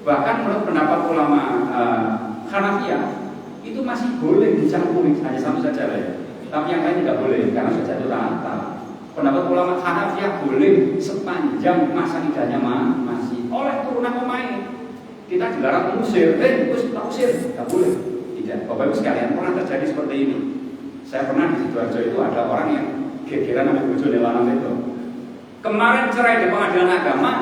Bahkan menurut pendapat ulama Hanafiyah, itu masih boleh dicampuri hanya satu saja ya. Tapi yang lain tidak boleh karena sudah jatuh talak. Pendapat ulama Hanafiyah boleh sepanjang masa iddahnya masih. Oleh turunan pemain kita dilarang mengusir, kita usir, tidak boleh. Tidak. Bapak Ibu sekalian, pernah terjadi seperti ini. Saya pernah di Sidoarjo itu ada orang yang gegeran sama bojone lanang itu. Kemarin cerai di pengadilan agama,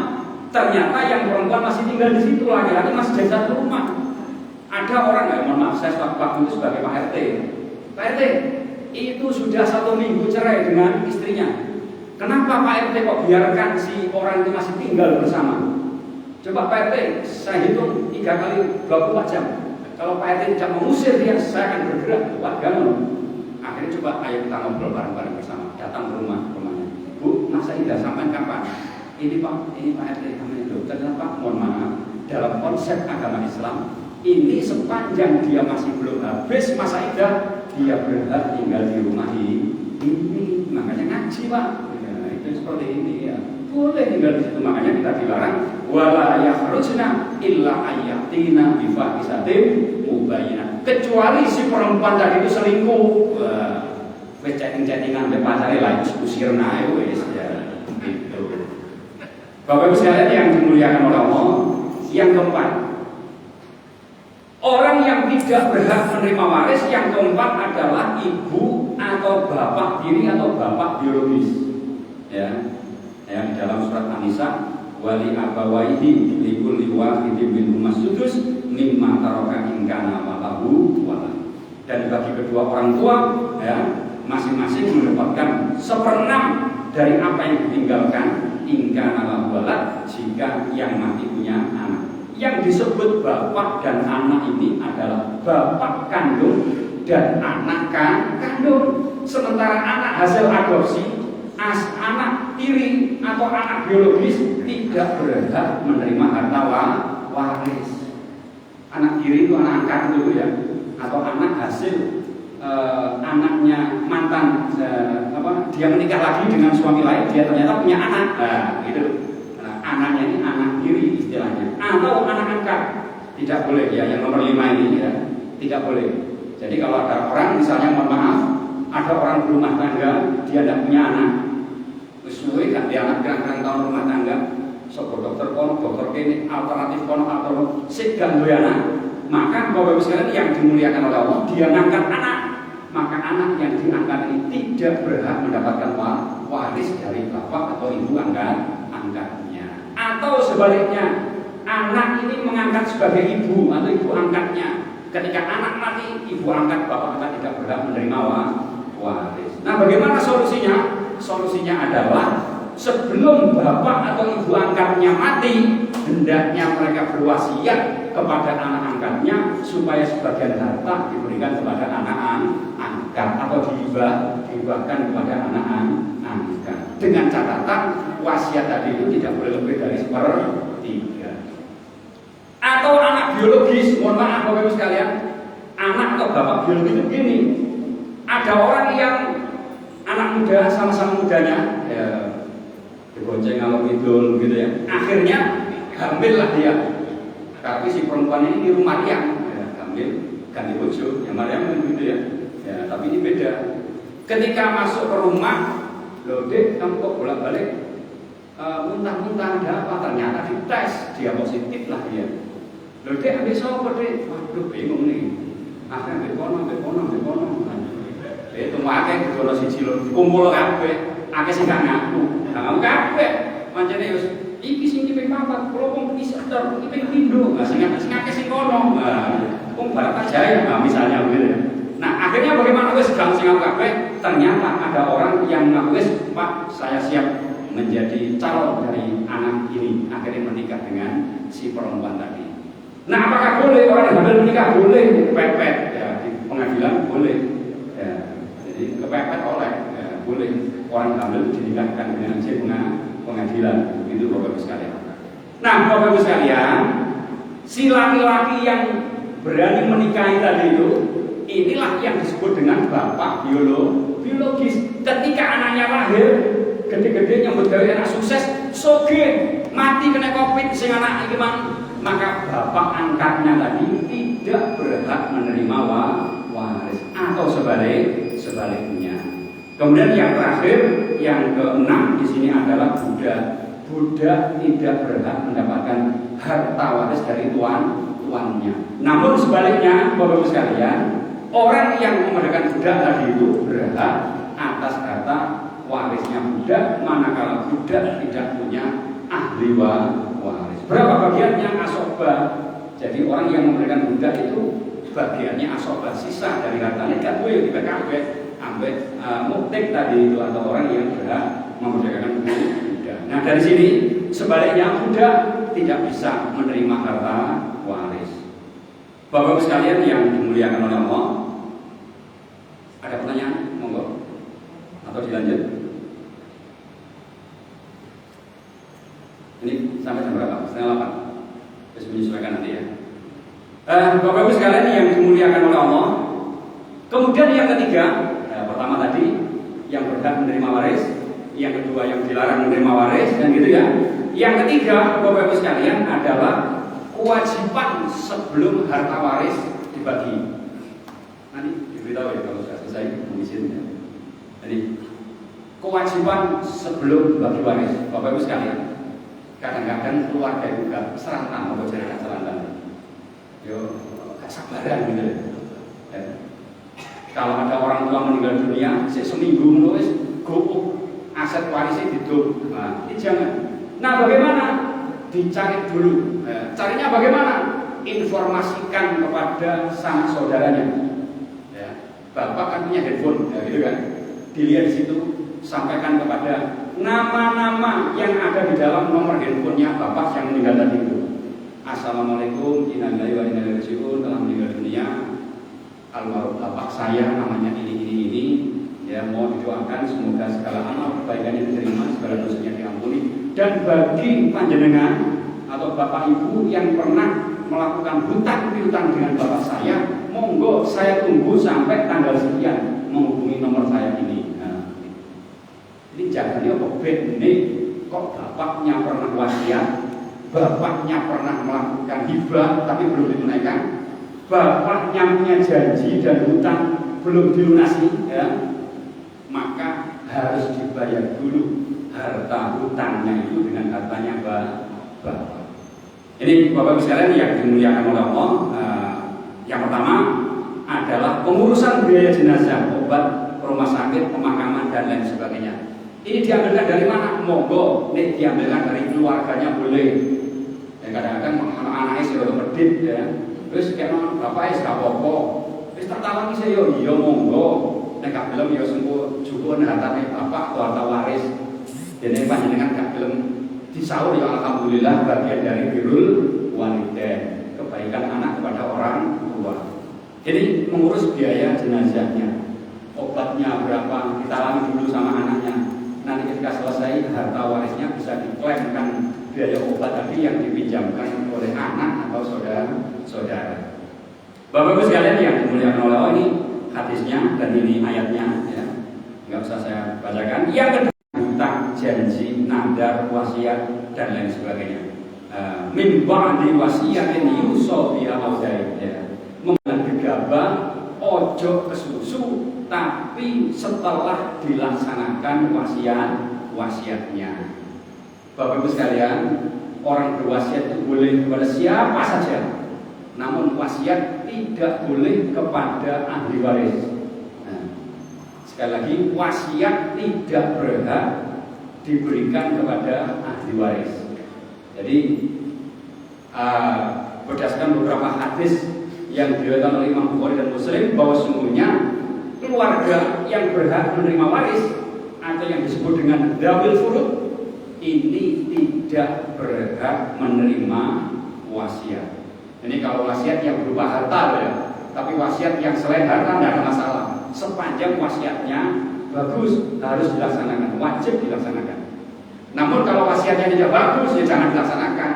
ternyata yang perempuan masih tinggal di situ, laki-laki masih jadi satu rumah. Ada orang, mohon maaf, saya waktu itu sebagai Pak RT. Pak RT, itu sudah 1 minggu cerai dengan istrinya. Kenapa Pak RT kok biarkan si orang itu masih tinggal bersama? Coba Pak RT, saya hitung 3 kali 24 jam. Kalau Pak RT tidak mengusir dia, saya akan bergerak ke warga. Akhirnya coba ayo kita ngobrol bareng-bareng bersama. Datang ke rumahnya. Bu, masa iddah sampai kapan? Ini Pak RT namanya dokter. Pak, mohon maaf, dalam konsep agama Islam, ini sepanjang dia masih belum habis masa iddah, dia berhak tinggal di rumah ini. Makanya ngaji Pak. Ya, itu seperti ini ya. boleh tinggal di situ. Makanya kita dilarang wala yakhrujna illa ayatina bi fahisatin mubayyinah. Kecuali si perempuan tadi itu selingkuh. Wis chatting-chattingan mbek pacare lah usir nae wis ya. Gitu. Bapak Ibu sekalian yang dimuliakan oleh Allah, yang keempat, orang yang tidak berhak menerima waris yang keempat adalah ibu atau bapak tiri atau bapak biologis. Ya. Yang di dalam surat An-Nisa, wali abawaihi likulli wahidin minhum as-sudus mimma taraka in kana lahu walad. Dan bagi kedua orang tua, ya, masing-masing mendapatkan 1/6 dari apa yang ditinggalkan in kana lahu walad jika yang mati punya anak. Yang disebut bapak dan anak ini adalah bapak kandung dan anak kandung. Sementara anak hasil adopsi, anak tiri atau anak biologis tidak berhak menerima harta waris. Anak tiri itu anak angkat dulu ya, atau anak hasil anaknya mantan dia menikah lagi dengan suami lain, dia ternyata punya anak, gitu. Nah, anaknya ini anak tiri istilahnya, atau anak angkat tidak boleh ya. Yang nomor 5 ini ya tidak boleh. Jadi kalau ada orang misalnya mohon maaf, ada orang berumah tangga dia tidak punya anak, suwe gak dia anak kerang-kerang tahun rumah tangga, sok dokter kono, dokter kene, alternatif kono, alternatif sik gak duwe anak, maka Bapak Ibu sekalian yang dimuliakan oleh Allah, dia ngangkat anak, maka anak yang diangkat ini tidak berhak mendapatkan waris dari bapak atau ibu angkatnya. Atau sebaliknya, anak ini mengangkat sebagai ibu atau ibu angkatnya. Ketika anak mati, ibu angkat, bapak angkat tidak berhak menerima waris. Nah, bagaimana solusinya? Solusinya adalah sebelum bapak atau ibu angkatnya mati, hendaknya mereka berwasiat kepada anak angkatnya supaya sebagian harta diberikan kepada anak angkat atau dihibahkan kepada anak angkat. Dengan catatan wasiat tadi itu tidak boleh lebih dari 1/3. Atau anak biologis, mohon maaf Bapak Ibu sekalian, anak atau bapak biologis itu begini. Ada orang yang anak muda sama-sama mudanya ya dibonceng ngalor ngidul gitu ya, akhirnya hamil lah dia. Tapi si perempuan ini di rumah dia ya, hamil ganti bojo ya, Maryam kan gitu ya. Ya tapi ini beda. Ketika masuk ke rumah, loh dek kamu kok bolak-balik muntah-muntah, ada apa? Ternyata dites dia positif lah dia. Loh dek ambil sopo dek? Waduh bingung nih. Akhirnya ambil kono. Itu akeh kudu siji lho kumpul kabeh, akeh sing gak ngaku. Nah, ngaku kabeh. Pancene wis iki sing ping 4, kula pun iseter, iki ping 3. Lah sing akeh sing kono. Nah, wong barat ajae misalnya gitu ya. Nah, akhirnya bagaimana wis gang sing ngaku kabeh, ternyata ada orang yang ngaku wis, Pak, saya siap menjadi calon dari anak ini. Akhirnya menikah dengan si perempuan tadi. Nah, apakah boleh orang yang hamil menikah? Boleh, pepet ya, di pengadilan boleh. Ya. Jadi kepepet oleh ya, boleh orang hamil dinikahkan dengan hasil pengadilan. Itu Bapak Ibu sekalian. Nah, Bapak Ibu sekalian, si laki-laki yang berani menikahi tadi itu, inilah yang disebut dengan bapak biologis. Ketika anaknya lahir, gede-gede nyambut gawe anak sukses, soge mati kena Covid sing anak iki maka bapak angkatnya tadi tidak berhak menerima waris atau sebaliknya. Kemudian yang terakhir, yang ke-6 di sini adalah budak. Budak tidak berhak mendapatkan harta waris dari tuannya. Namun sebaliknya, Bapak Ibu sekalian, orang yang memerdekakan budak tadi itu berhak atas harta warisnya budak, manakala budak tidak punya ahli waris. Berapa bagiannya? Asobah. Jadi orang yang memberikan budak itu bagiannya asobah, sisa dari hartanya gak boleh di PKB ambek muktik tadi itu, atau orang yang berhak memerdekakan budak. Nah dari sini sebaliknya budak tidak bisa menerima harta waris. Bapak-Bapak sekalian yang dimuliakan oleh Allah, ada pertanyaan? Monggo. Atau dilanjut? Ini sampai jam berapa? 7:30. Bisa menyesuaikan nanti ya. Bapak-Bapak sekalian yang dimuliakan oleh Allah. Kemudian yang ketiga, pertama tadi yang berhak menerima waris, yang kedua yang dilarang menerima waris, dan gitu ya. Yang ketiga, Bapak Ibu sekalian, adalah kewajiban sebelum harta waris dibagi. Nanti diberitahu ya kalau sudah selesai mengizinnya. Jadi kewajiban sebelum bagi waris, Bapak Ibu sekalian. Kadang-kadang keluarga itu gak serantan, apa jadi gak serantan. Yo, gak sabaran gitu ya. Kalau ada orang tua meninggal dunia, seminggu menulis gopuk aset warisnya hidup. Nah, ini jangan. Nah, bagaimana? Dicari dulu. Carinya bagaimana? Informasikan kepada sang saudaranya. Ya. Bapak kan punya handphone, ya, gitu kan? Dilihat di situ, sampaikan kepada nama-nama yang ada di dalam nomor handphonenya bapak yang meninggal tadi itu. Assalamualaikum, innalillahi wa inna ilaihi raji'un, telah meninggal dunia. Almarhum bapak saya namanya ini. Ya, mohon didoakan semoga segala amal kebaikannya diterima, segala dosanya diampuni. Dan bagi panjenengan atau bapak ibu yang pernah melakukan hutang piutang dengan bapak saya, monggo saya tunggu sampai tanggal sekian menghubungi nomor saya ini. Nah, ini jangan dia kok ini kok bapaknya pernah wasiat, bapaknya pernah melakukan hibah tapi belum ditunaikan, bapaknya punya janji dan hutang belum dilunasi, ya. Maka harus dibayar dulu harta hutangnya itu dengan hartanya bapak. Ini Bapak Ibu sekalian yang dimuliakan oleh Allah. Yang pertama adalah pengurusan biaya jenazah, obat, rumah sakit, pemakaman dan lain sebagainya. Ini diambilkan dari mana? Monggo, ini diambilkan dari keluarganya boleh. Ya, kadang-kadang anak-anaknya sudah medit ya. Terus kayak bapaknya gak apa-apa. Terus tertawa nih saya, iya monggo. Nek gak belum ya sungguh cukup hartane bapak atau harta waris. Jadi panjenengan gak belum disaur ya alhamdulillah bagian dari birrul walidain, kebaikan anak kepada orang tua. Jadi mengurus biaya jenazahnya, obatnya berapa kita alami dulu sama anaknya. Nanti ketika selesai harta warisnya bisa diklaimkan biaya obat tadi yang dipinjamkan oleh anak atau saudara. Bapak Ibu sekalian yang dimuliakan oleh Allah, ini hadisnya dan ini ayatnya ya. Enggak usah saya bacakan. Yang kedua, hutang, janji, nadar, wasiat dan lain sebagainya. Min ba'di wasiyatin yusa biha audain ya. Menggabah ojo kesusu tapi setelah dilaksanakan wasiatnya. Bapak Ibu sekalian, orang berwasiat itu boleh kepada siapa saja. Namun wasiat tidak boleh kepada ahli waris. Nah, sekali lagi, wasiat tidak berhak diberikan kepada ahli waris. Jadi berdasarkan beberapa hadis yang diriwayatkan oleh Imam Bukhari dan Muslim, bahwa sungguhnya keluarga yang berhak menerima waris atau yang disebut dengan dzawil furud ini tidak berhak menerima wasiat. Ini kalau wasiat yang berupa harta ya, tapi wasiat yang selain harta tidak ada masalah. Sepanjang wasiatnya bagus harus dilaksanakan, wajib dilaksanakan. Namun kalau wasiatnya tidak bagus ya jangan dilaksanakan.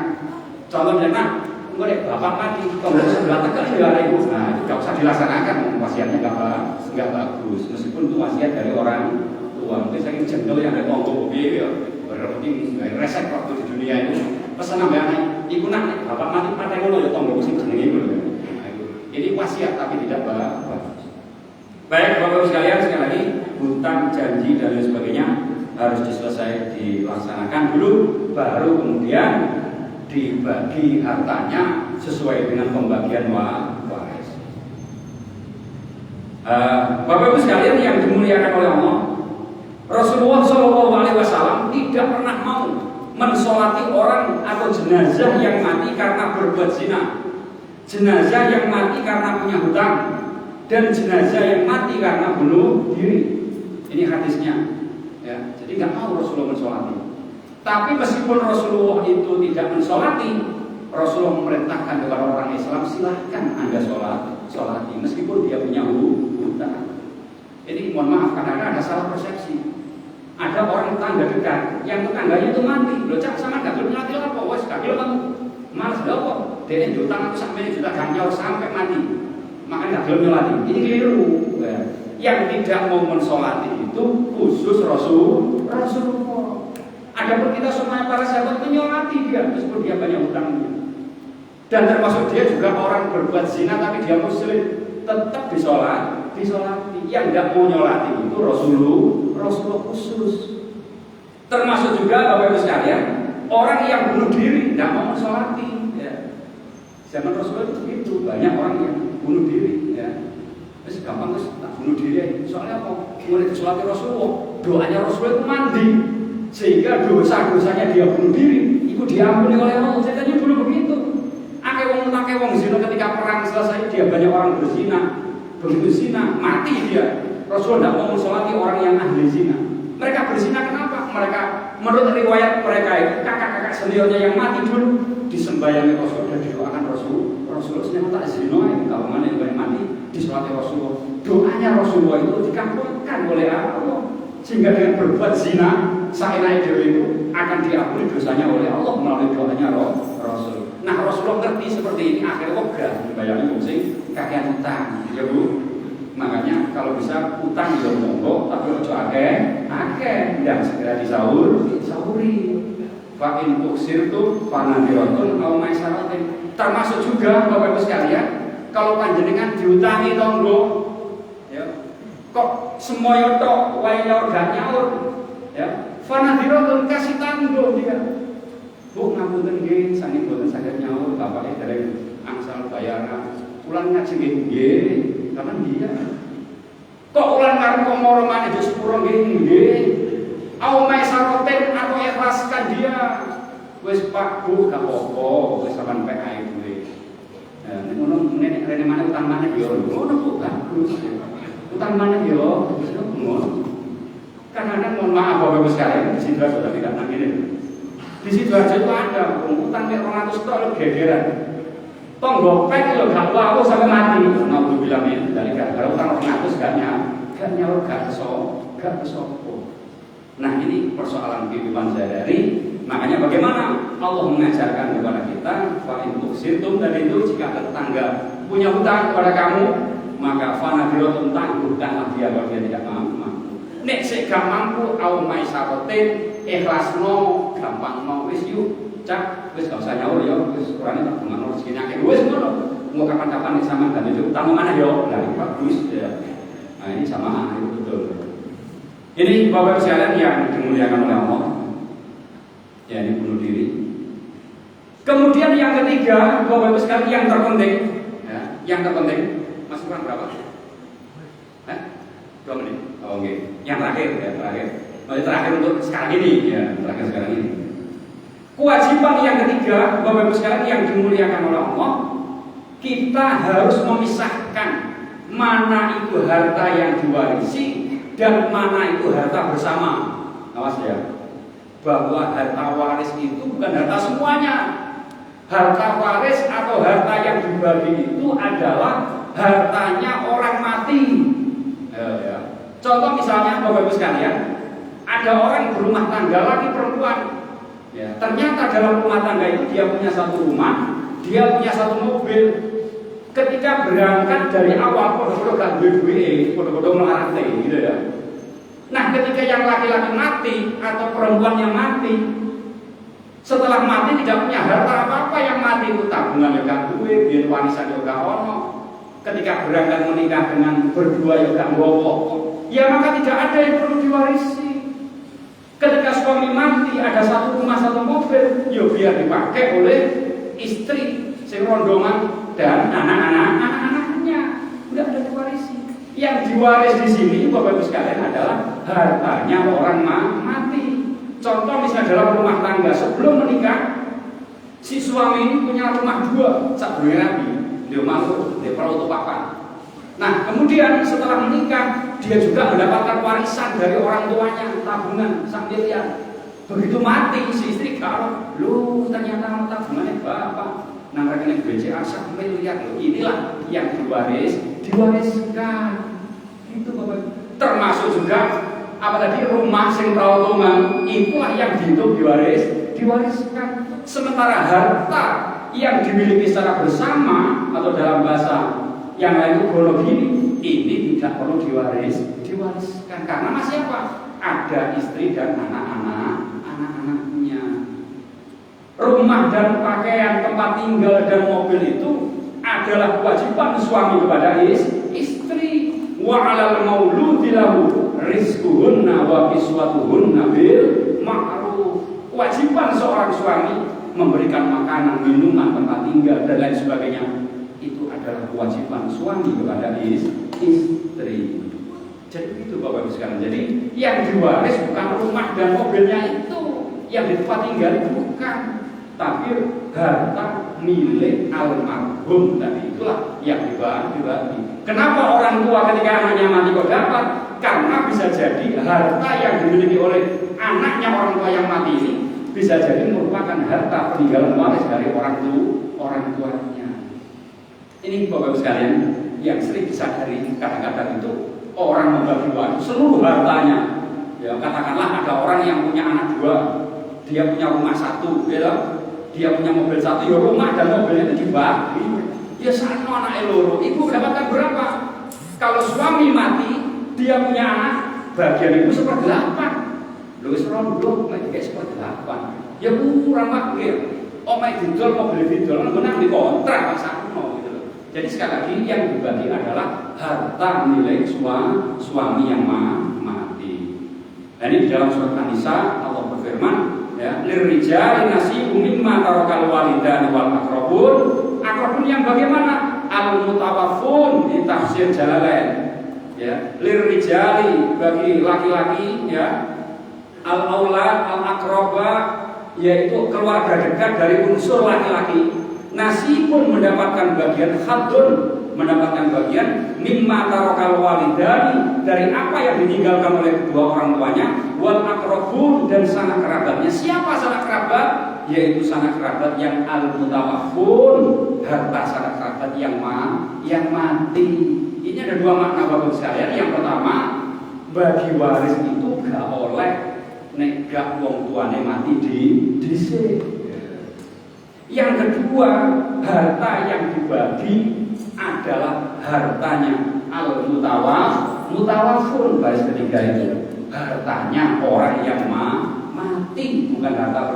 Contohnya, enggak bapak mati, kalau sebelah tegak ya ibu, nah itu tidak usah dilaksanakan, wasiatnya nggak bagus. Meskipun itu wasiat dari orang tua, mungkin saya jengkel yang ada tonggo ya, berarti nggak resek waktu di dunia itu. Pesan namanya, ibu nak, bapak mati partai dulu ya tonggo sing jenenge ibu. Ini wasiat tapi tidak bagus. Baik Bapak Ibu sekalian, sekali lagi hutang, janji dan lain sebagainya harus dilaksanakan dulu, baru kemudian dibagi hartanya sesuai dengan pembagian waris. Bapak Ibu sekalian yang dimuliakan oleh Allah, Rasulullah SAW tidak pernah mau mensolati orang atau jenazah yang mati karena berbuat zina, jenazah yang mati karena punya hutang, dan jenazah yang mati karena bunuh diri. Ini hadisnya ya. Jadi nggak mau Rasulullah mensolati. Tapi meskipun Rasulullah itu tidak mensolati, Rasulullah memerintahkan kepada orang Islam, silahkan Anda solati meskipun dia punya hutang. Jadi mohon maaf, karena ada salah persepsi. Ada orang tangga dekat yang tetangganya itu mati, lo cak sama gak mati apa? Wes gak kamu malas apa? Dia hutang aku sampai juta ganyol sampai mati, makanya gak nyolati. Ini keliru. Yang tidak mau mensolati itu khusus Rasulullah. Adapun kita semua para sahabat menyolati dia meskipun dia banyak hutangnya. Dan termasuk dia juga orang berbuat zina tapi dia muslim, tetap disolati. Yang tidak mau nyolati itu Rasulullah khusus. Termasuk juga Bapak Ibu sekalian, orang yang bunuh diri tidak mau mensolati. Ya. Zaman Rasulullah itu begitu, banyak orang yang bunuh diri. Ya. Terus gampang terus tak bunuh diri. Soalnya apa? Mulai disolati Rasulullah, doanya Rasulullah itu mandi, sehingga dosa-dosanya dia bunuh diri itu diampuni oleh Allah. Jadi dulu begitu. Akeh wong zina ketika perang selesai dia banyak orang berzina. Begitu zina mati dia. Rasulullah tidak mau mensolati orang yang ahli zina. Mereka berzina kenapa? Mereka menurut riwayat mereka itu kakak-kakak seniornya yang mati dulu disembayangi Rasul dan didoakan Rasulullah sedang tak zina kalau mana yang mati disolati Rasulullah. Doanya Rasulullah itu dikabulkan oleh Allah sehingga dengan berbuat zina sainai dewi itu akan diampuni dosanya oleh Allah melalui doanya Rasul. Nah Rasulullah ngerti seperti ini akhirnya ogah dibayangin sing kakean utang ya Bu. Makanya kalau bisa utang ya monggo tapi ojo akeh dan segera disahuri. Fa in tuksirtu fanadiratun aw maisaratin. Termasuk juga Bapak Ibu sekalian, kalau panjenengan diutangi tonggo ya kok semoyo tok wae nyaur gak nyaur ya fanadiratun kasih tanggo dia. Bu ngapunten nggih saking boten saged nyaur bapake dereng angsal bayaran. Ulang ngaji nggih kapan dia kok ulang karo komoro maneh yo sepuro nggih au maisaroten aku ikhlaskan dia wis Pak Bu gak apa-apa wis sampean pek ae duwe nek ngono nek rene maneh utang maneh yo ngono Bu bagus utang maneh yo wis ngono kadang-kadang mohon maaf Bapak Ibu sekalian di situ sudah tidak nang ngene di situ aja itu ada utang nek 200 tok gegeran tonggo pek lho gak wae sampe mati. Nabi bilang ini dari gara-gara utang 200 gak nyaur gak kesopo. Nah ini persoalan kehidupan sehari-hari. Makanya bagaimana Allah mengajarkan kepada kita fa in tuksirtum dan itu jika tetangga punya hutang kepada kamu maka fanadiratun tangguhkanlah dia kalau dia tidak mampu. Nek sik gak mampu au maisarotin ikhlasno gampangno wis yuk cak wis gak usah nyaur ya wis kurangnya tak teman rezeki akeh wis ngono mau kapan-kapan nek sampean gak itu utang mana yo lah bagus ya. Nah ini sama itu betul. Ini Bapak sekalian yang dimuliakan oleh Allah. Ya ini bunuh diri. Kemudian yang ketiga Bapak sekalian yang terpenting ya, yang terpenting masukan berapa? 2 menit. Oh oke. Yang terakhir ya terakhir. Terakhir untuk sekarang ini ya terakhir sekarang ini. Kewajiban yang ketiga, Bapak Ibu sekalian yang dimuliakan oleh Allah, kita harus memisahkan mana itu harta yang diwarisi dan mana itu harta bersama. Awas ya, bahwa harta waris itu bukan harta semuanya. Harta waris atau harta yang dibagi itu adalah hartanya orang mati. Ya. Contoh misalnya Bapak Ibu sekalian, ada orang berumah tangga laki perempuan. Ya, ternyata dalam rumah tangga itu dia punya satu rumah, dia punya satu mobil. Ketika berangkat dari awal, podo-podo gak duwe-duwe, podo-podo melarate gitu ya. Nah, ketika yang laki-laki mati atau perempuan yang mati, setelah mati tidak punya harta apa-apa, yang mati itu tabungan yang gak duwe, biar warisan yang gak ono. Ketika berangkat menikah dengan berdua yang gak nggowo, ya maka tidak ada yang perlu diwarisi. Ketika suami mati ada satu rumah satu mobil, ya biar dipakai oleh istri, sing rondongan dan anak-anaknya, tidak ada diwarisi. Yang diwaris di sini Bapak Ibu sekalian adalah hartanya orang mati. Contoh misalnya dalam rumah tangga sebelum menikah, si suami ini punya rumah 2, sak duwe rabi, dia malu, dia perlu papan. Nah, kemudian setelah menikah, dia juga mendapatkan warisan dari orang tuanya, tabungan 1 miliar. Begitu mati, si istri kalau, lu ternyata tabungannya bapak, nang rekening BCA 1 miliar, loh inilah yang diwariskan. Itu Bapak. Termasuk juga apa tadi rumah sing tautungan, itulah yang dihitung diwariskan. Sementara harta yang dimiliki secara bersama atau dalam bahasa yang lain itu gini, ini tidak perlu diwariskan karena masih apa? Ada istri dan anak-anaknya. Rumah dan pakaian, tempat tinggal dan mobil itu adalah kewajiban suami kepada istri. Wa 'alal mauludi lahu rizquhunna wa kiswatuhunna bil ma'ruf. Kewajiban seorang suami memberikan makanan, minuman, tempat tinggal dan lain sebagainya. Itu adalah kewajiban suami kepada istri. Jadi itu Bapak Ibu sekalian. Jadi yang diwaris bukan rumah dan mobilnya itu, yang di tempat tinggal itu bukan, tapi harta milik almarhum tadi, itulah yang dibagi. Kenapa orang tua ketika anaknya mati kok dapat? Karena bisa jadi harta yang dimiliki oleh anaknya orang tua yang mati ini bisa jadi merupakan harta peninggalan waris dari orang tuanya. Ini Bapak Ibu sekalian yang sering disadari, kadang-kadang itu orang membagi waris seluruh hartanya. Ya, katakanlah ada orang yang punya anak 2, dia punya rumah 1, ya, dia punya mobil 1, ya rumah dan mobilnya itu dibagi. Ya satu anak loro, ibu mendapatkan berapa? Kalau suami mati, dia punya anak, bagian ibu 1/8. Lho wis rondo, mek dikek 1/8. Ya kurang Pak, nggih. Omahe didol, mobil didol, menang dikontrak sakno gitu loh. Jadi sekali lagi yang dibagi adalah harta milik suami yang mati. Nah, ini di dalam surat An-Nisa Allah berfirman, ya, lirrijali nasibum mimma tarakal walidani wal aqrabun. Aqrabun yang bagaimana? Al-mutawaffun di tafsir Jalalain. Ya, lirrijali bagi laki-laki, ya. Al-aulad al-aqraba yaitu keluarga dekat dari unsur laki-laki. Nasibun mendapatkan bagian, hadun mendapatkan bagian, mimma tarakal walidani dari apa yang ditinggalkan oleh kedua orang tuanya, wal aqrabun dan sanak kerabatnya. Siapa sanak kerabat? Yaitu sanak kerabat yang al-mutawaffun, harta sanak kerabat yang mati. Ini ada 2 makna Bapak sekalian. Yang pertama, bagi waris itu gak oleh nek gak wong tuane mati dhisik. Yang kedua, harta yang dibagi adalah hartanya al-mutawaffun, baris ketiga itu hartanya orang yang mati, bukan harta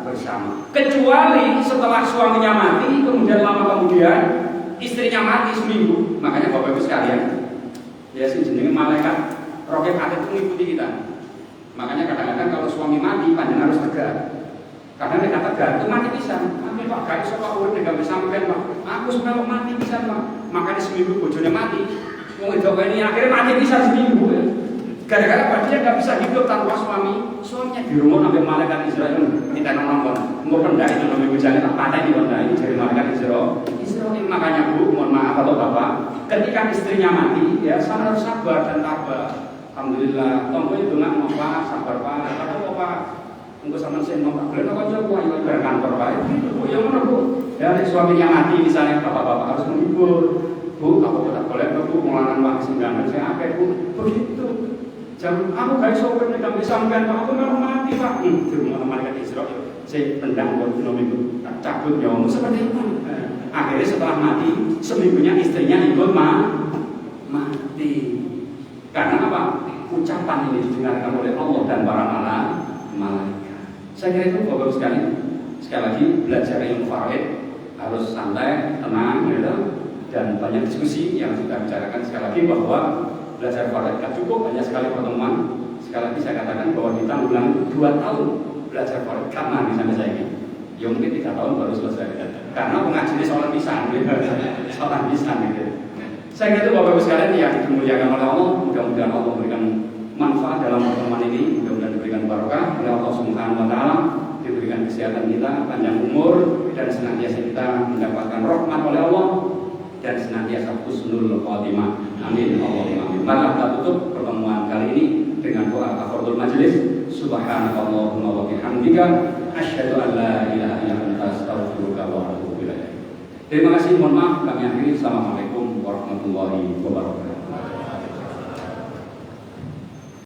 bersama. Kecuali setelah suaminya mati, kemudian lama kemudian istrinya mati seminggu. Makanya Bapak Ibu sekalian, ya sing jenenge malaikat roket atit mengikuti kita. Makanya kadang-kadang kalau suami mati, panjenengan harus tegar. Karena nek tegar itu mati pisan. Amin Pak, gak iso Pak urip nek sampean Pak. Aku semelok mati pisan Pak. Makanya seminggu bojone mati. Wong itu ini akhirnya mati pisan seminggu. Ya. Gara-gara apa? Dia gak bisa hidup tanpa suami. Suaminya di rumah sampai malaikat Israel kita nonton. Mau pendai itu namanya bojane tak patah di pendai dari malaikat Israel. Makanya Bu, mohon maaf atau Bapak, ketika istrinya mati, ya saya harus sabar dan tabah. Alhamdulillah, tonggo itu nggak mau Pak, sabar Pak. Atau Pak, tunggu sama saya mau Pak. Beliau aja Bu, ayo ke kantor Pak. Itu Bu, yang mana Bu? Ya, suaminya mati, misalnya bapak-bapak harus menghibur. Bu, aku tak boleh Bu, melawan Pak singgahan saya apa Bu? Begitu. Jam aku gak iso kowe nek bisa sampean Pak, aku mau mati Pak. Di rumah malaikat Israil. Saya tendang buat fenomena tak cabut nyawamu seperti itu. Akhirnya setelah mati, seminggunya istrinya ikut mati. Karena apa? Ucapan ini didengarkan oleh Allah dan para malaikat. Saya kira itu Bapak sekalian. Sekali lagi belajar ilmu faraid harus santai, tenang, gitu, dan banyak diskusi yang kita bicarakan. Sekali lagi bahwa belajar faraid tidak cukup hanya sekali pertemuan. Sekali lagi saya katakan bahwa kita ulang 2 tahun belajar faraid karena misalnya saya ini. Ya mungkin 3 tahun baru selesai. Karena pengajiannya soal pisang, soal pisang gitu. Saya kira itu Bapak Ibu sekalian yang dimuliakan oleh Allah. Mudah-mudahan Allah memberikan manfaat dalam pertemuan ini. Mudah-mudahan diberikan barokah oleh Allah Subhanahu Wa Taala, diberikan kesehatan kita, panjang umur, dan senantiasa kita mendapatkan rahmat oleh Allah dan senantiasa husnul khotimah. Amin. Allahumma amin. Mari kita tutup pertemuan kali ini dengan doa kafaratul majelis. Subhanakallahumma wa bihamdika asyhadu an la ilaha illa anta astaghfiruka wa atubu ilaik. Terima kasih, mohon maaf kami akhiri. Assalamualaikum warahmatullahi wabarakatuh.